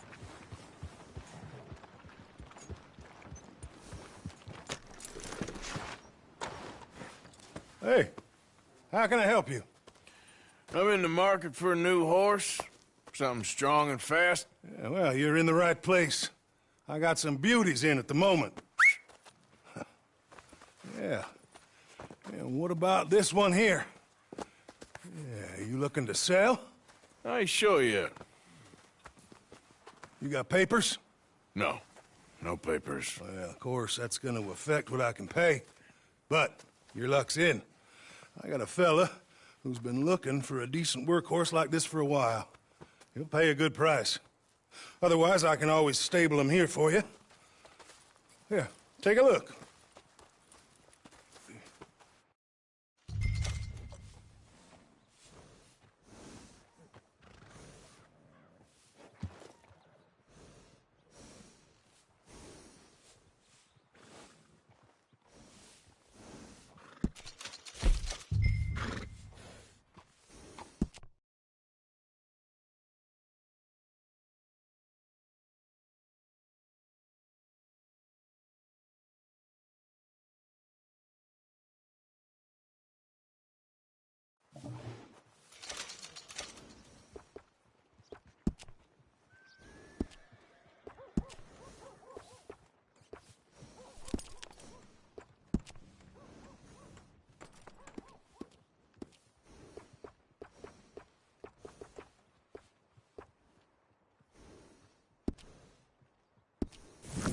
Hey, how can I help you? I'm in the market for a new horse. Something strong and fast. Yeah, well, you're in the right place. I got some beauties in at the moment. Yeah. And what about this one here? Yeah, you looking to sell? I show you. You got papers? No. No papers. Well, of course, that's gonna affect what I can pay. But your luck's in. I got a fella who's been looking for a decent workhorse like this for a while. He'll pay a good price. Otherwise, I can always stable him here for you. Here, take a look.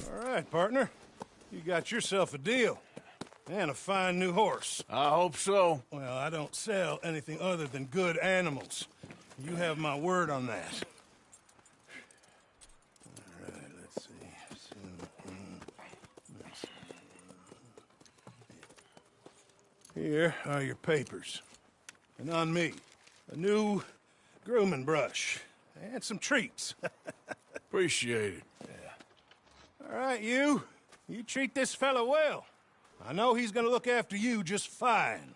All right, partner. You got yourself a deal. And a fine new horse. I hope so. Well, I don't sell anything other than good animals. You have my word on that. All right, let's see. Here are your papers. And on me, a new grooming brush. And some treats. Appreciate it. All right, you treat this fella well. I know he's gonna look after you just fine.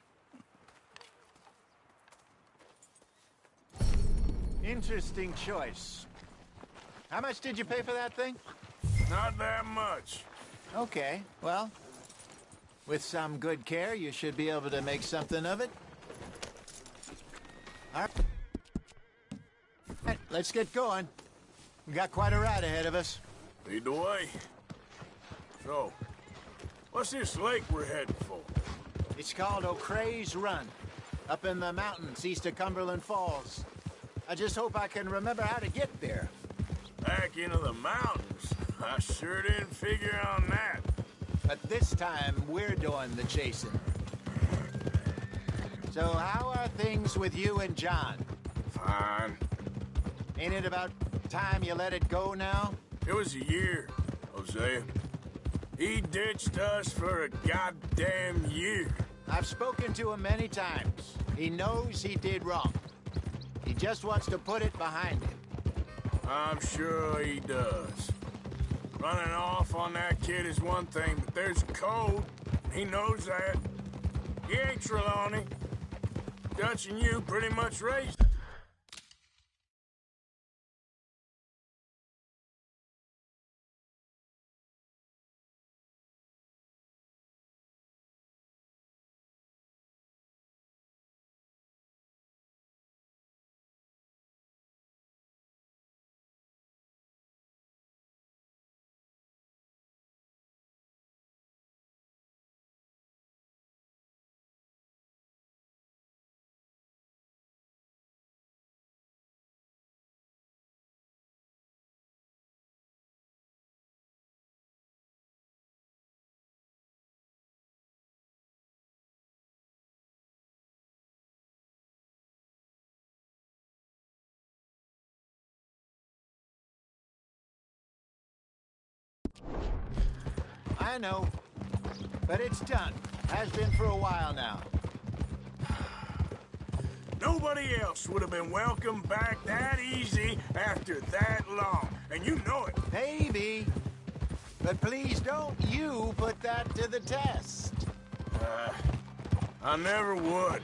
Interesting choice. How much did you pay for that thing? Not that much. Okay, well, with some good care, you should be able to make something of it. All right, let's get going. We got quite a ride ahead of us. Lead the way. So, what's this lake we're heading for? It's called O'Creagh's Run, up in the mountains east of Cumberland Falls. I just hope I can remember how to get there. Back into the mountains? I sure didn't figure on that. But this time, we're doing the chasing. So how are things with you and John? Fine. Ain't it about time you let it go now? It was a year, Hosea. He ditched us for a goddamn year. I've spoken to him many times. He knows he did wrong. He just wants to put it behind him. I'm sure he does. Running off on that kid is one thing, but there's a code. He knows that. He ain't Trelawney. Dutch and you pretty much raised. I know, but it's done. Has been for a while now. Nobody else would have been welcomed back that easy after that long, and you know it. Maybe. But please don't you put that to the test. I never would.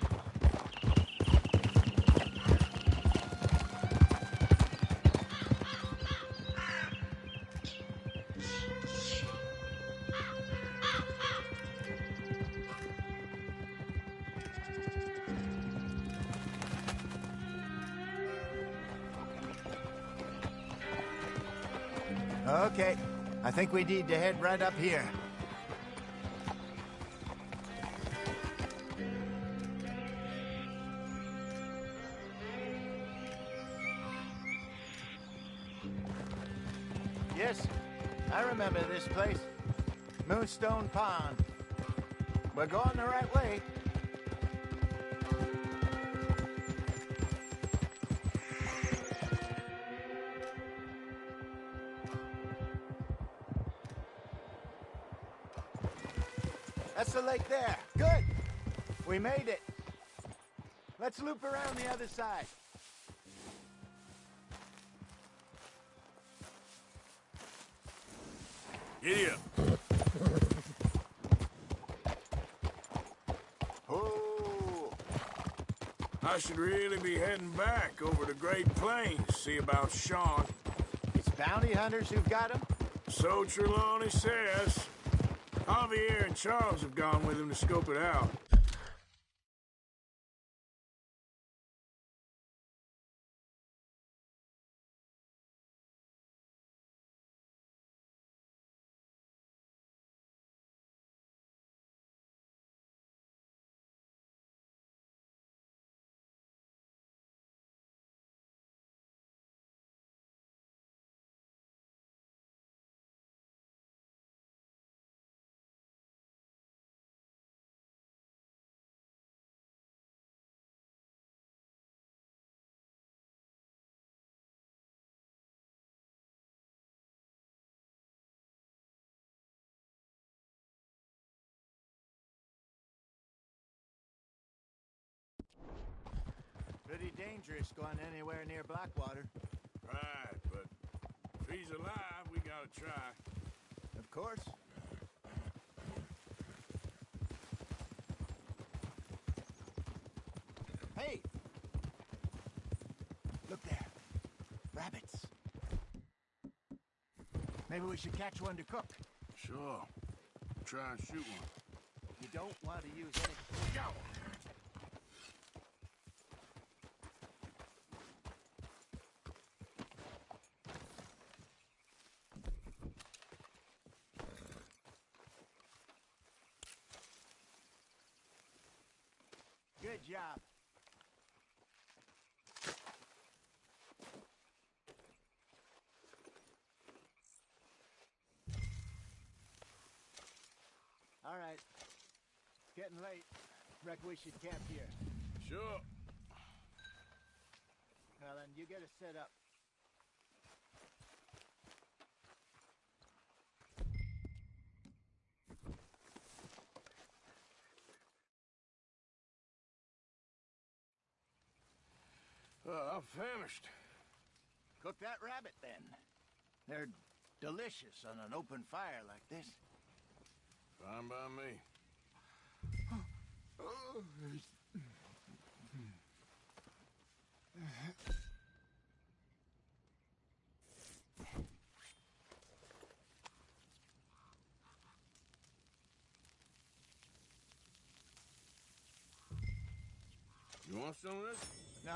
Okay, I think we need to head right up here. Yes, I remember this place. Moonstone Pond. We're going the right way. That's the lake there. Good. We made it. Let's loop around the other side. Giddy up. Oh. I should really be heading back over the Great Plains, see about Sean. It's bounty hunters who've got him? So Trelawney says. Javier and Charles have gone with him to scope it out. Pretty dangerous going anywhere near Blackwater. Right, but if he's alive, we gotta try. Of course. Hey! Look there. Rabbits. Maybe we should catch one to cook. Sure. Try and shoot one. You don't want to use any... Go! Good job. All right. It's getting late. Reckon we should camp here. Sure. Well, then you get us set up. I'm famished. Cook that rabbit, then. They're delicious on an open fire like this. Fine by me. You want some of this? No,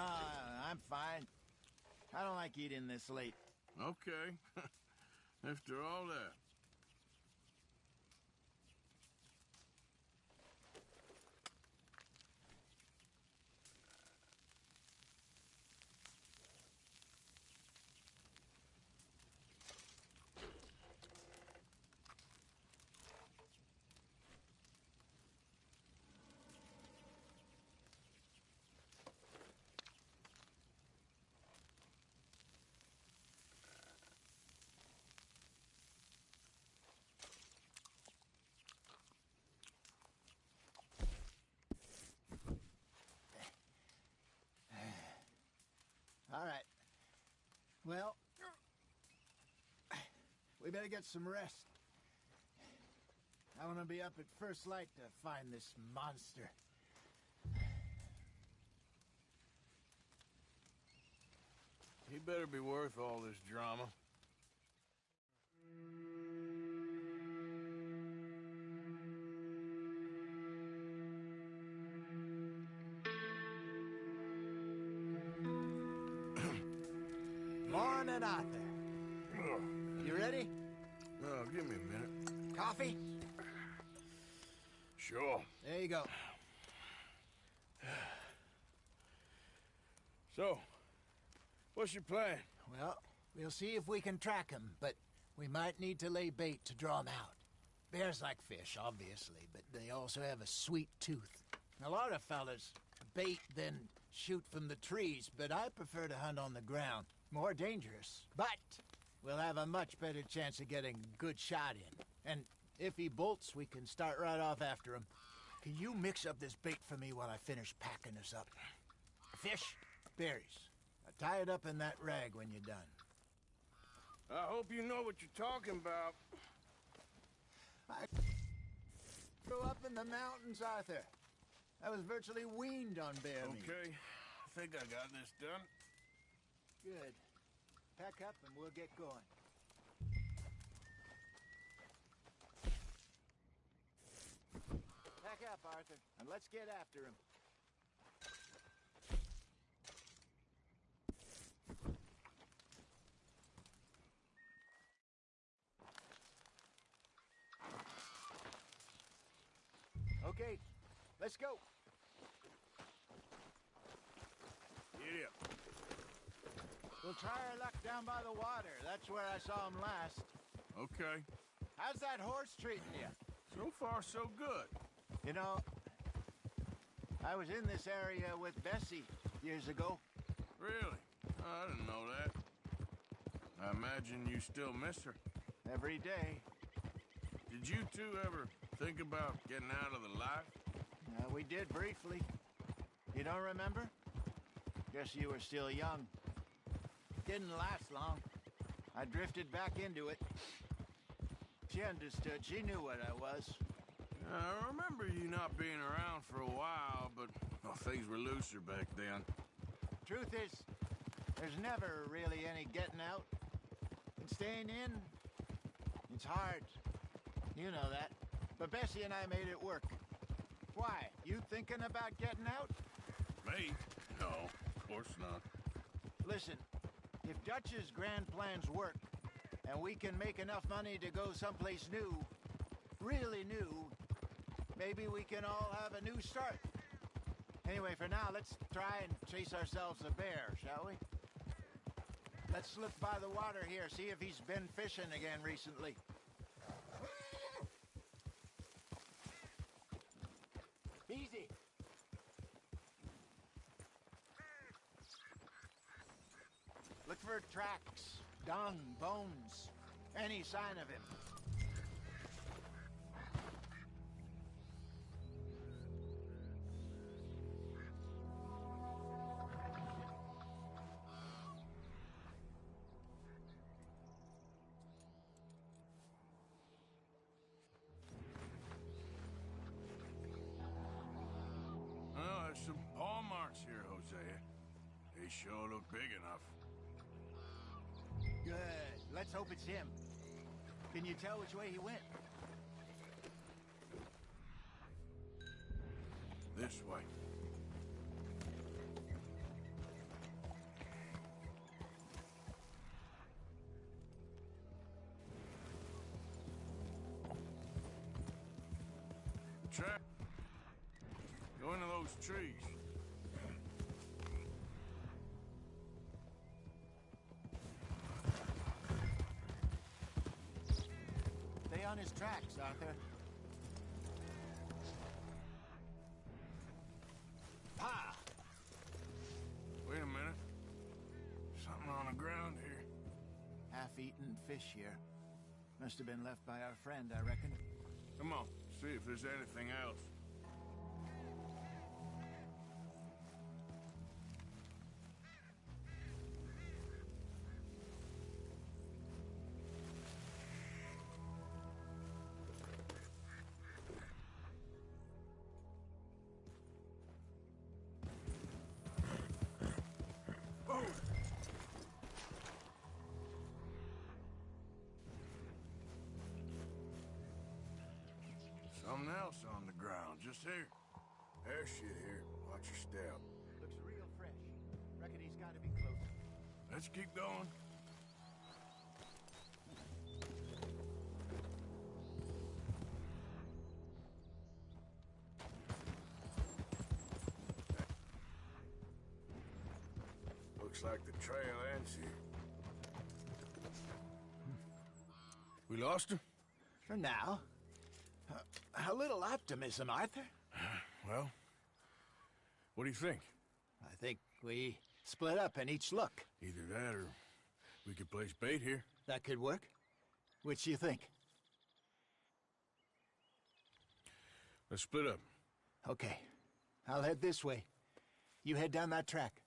I'm fine. I don't like eating this late. Okay. After all that. All right. Well, we better get some rest. I want to be up at first light to find this monster. He better be worth all this drama. Morning, Arthur. You ready? Oh, give me a minute. Coffee? Sure. There you go. So, what's your plan? Well, we'll see if we can track him, but we might need to lay bait to draw him out. Bears like fish, obviously, but they also have a sweet tooth. A lot of fellas bait, then shoot from the trees, but I prefer to hunt on the ground. More dangerous, but we'll have a much better chance of getting a good shot in. And if he bolts, we can start right off after him. Can you mix up this bait for me while I finish packing this up? Fish, berries. Now tie it up in that rag when you're done. I hope you know what you're talking about. I grew up in the mountains, Arthur. I was virtually weaned on bear meat. Okay, I think I got this done. Good. Pack up and we'll get going. Pack up, Arthur, and let's get after him. Okay, let's go. Giddy up. We'll try our luck down by the water. That's where I saw him last. Okay. How's that horse treating you? So far, so good. You know, I was in this area with Bessie years ago. Really? I didn't know that. I imagine you still miss her. Every day. Did you two ever think about getting out of the life? We did briefly. You don't remember? Guess you were still young. Didn't last long. I drifted back into it. She understood. She knew what I was. I remember you not being around for a while, but well, things were looser back then. Truth is, there's never really any getting out. And staying in, it's hard. You know that. But Bessie and I made it work. Why? You thinking about getting out? Me? No, of course not. Listen, if Dutch's grand plans work, and we can make enough money to go someplace new, really new, maybe we can all have a new start. Anyway, for now, let's try and chase ourselves a bear, shall we? Let's look by the water here, see if he's been fishing again recently. Easy. Look for tracks, dung, bones, any sign of him. He sure looked big enough. Good. Let's hope it's him. Can you tell which way he went? This way. Track. Go into those trees. Stay on his tracks, Arthur. Pa! Wait a minute. Something on the ground here. Half-eaten fish here. Must have been left by our friend, I reckon. Come on, see if there's anything else. Something else on the ground, just here. There's shit here. Watch your step. Looks real fresh. Reckon he's got to be close. Let's keep going. Looks like the trail ends here. We lost him? For now. A little optimism, Arthur. Well, what do you think? I think we split up and each look. Either that or we could place bait here. That could work. Which do you think? Let's split up. Okay. I'll head this way. You head down that track.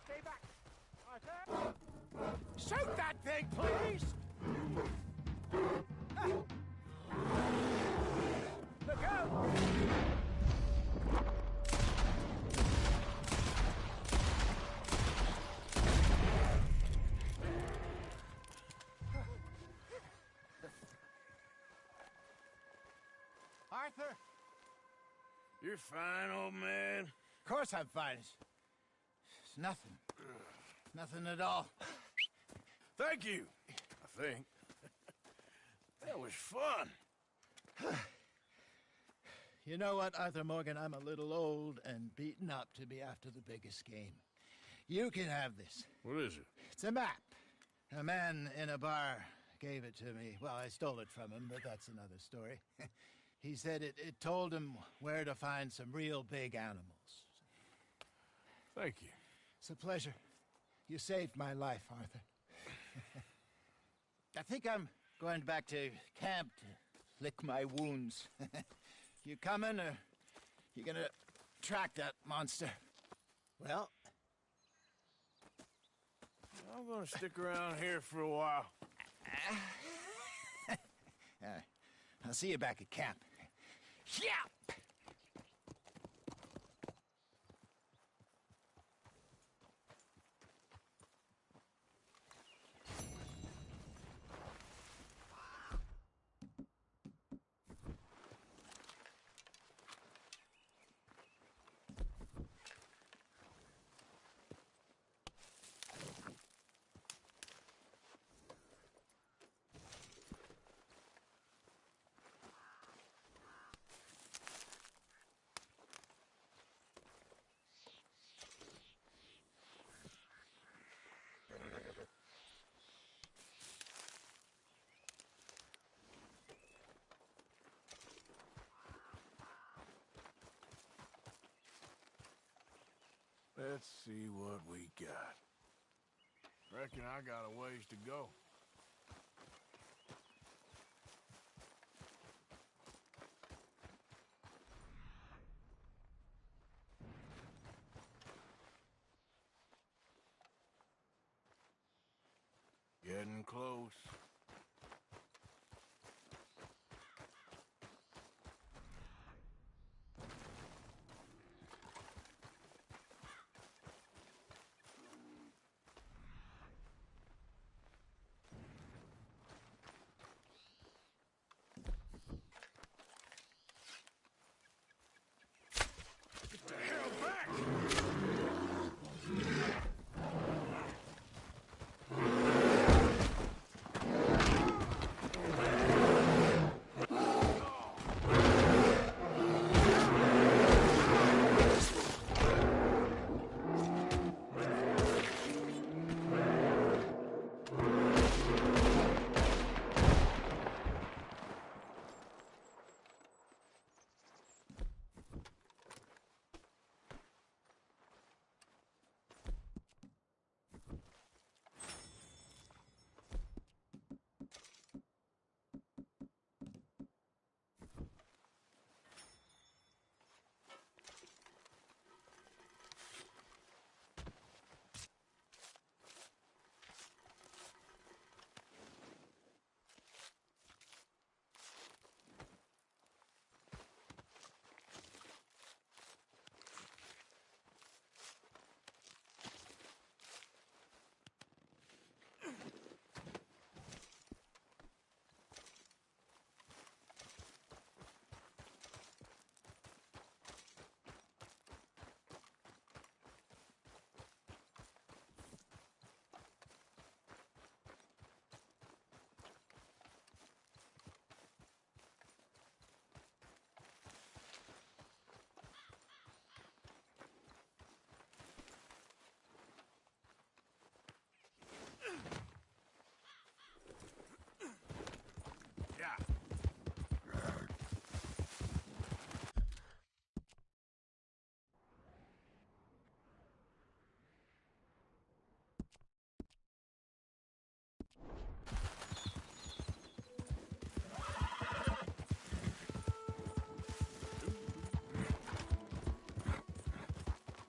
Stay back! Arthur! Shoot that thing, please! Look out! Arthur! You're fine, old man. Of course I'm fine. It's nothing. Nothing at all. Thank you, I think. That was fun. You know what, Arthur Morgan? I'm a little old and beaten up to be after the biggest game. You can have this. What is it? It's a map. A man in a bar gave it to me. Well, I stole it from him, but that's another story. He said it told him where to find some real big animals. Thank you. It's a pleasure. You saved my life, Arthur. I think I'm going back to camp to lick my wounds. You coming, or you gonna track that monster? Well, I'm gonna stick around here for a while. I'll see you back at camp. Yeah! Let's see what we got. Reckon I got a ways to go. Getting close. Get the hell back!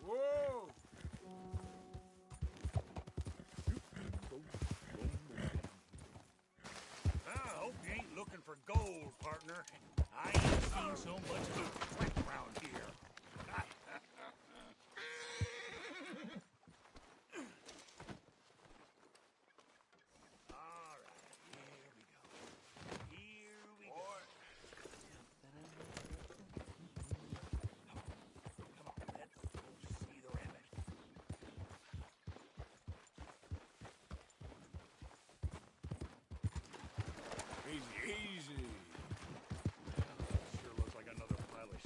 Whoa! I hope you ain't looking for gold, partner. I ain't seen so much crap around here. All right, here we go. Here we go. Come on, let's go see the rabbit. Easy, easy. Sure looks like another pile of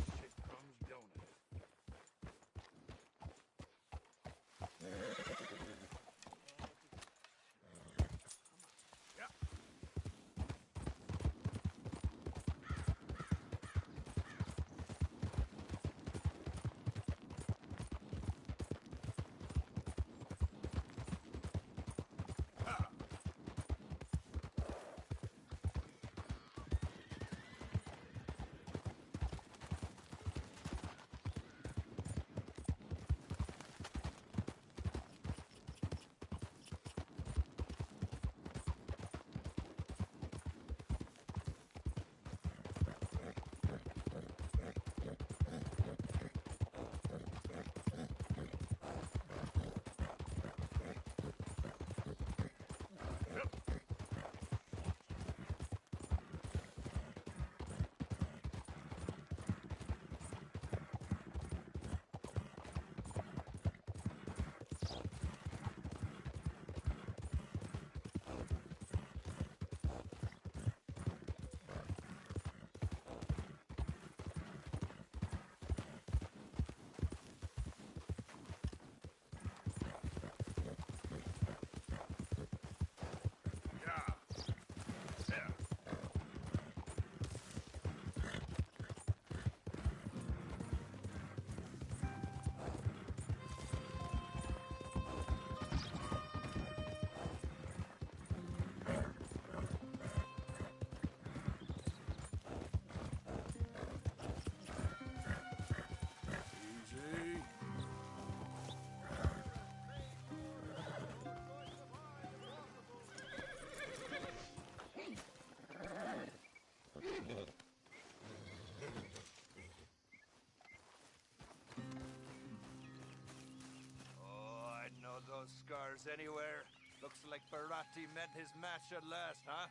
fellers anywhere? Looks like Barati met his match at last, huh?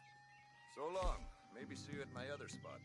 So long. Maybe see you at my other spot.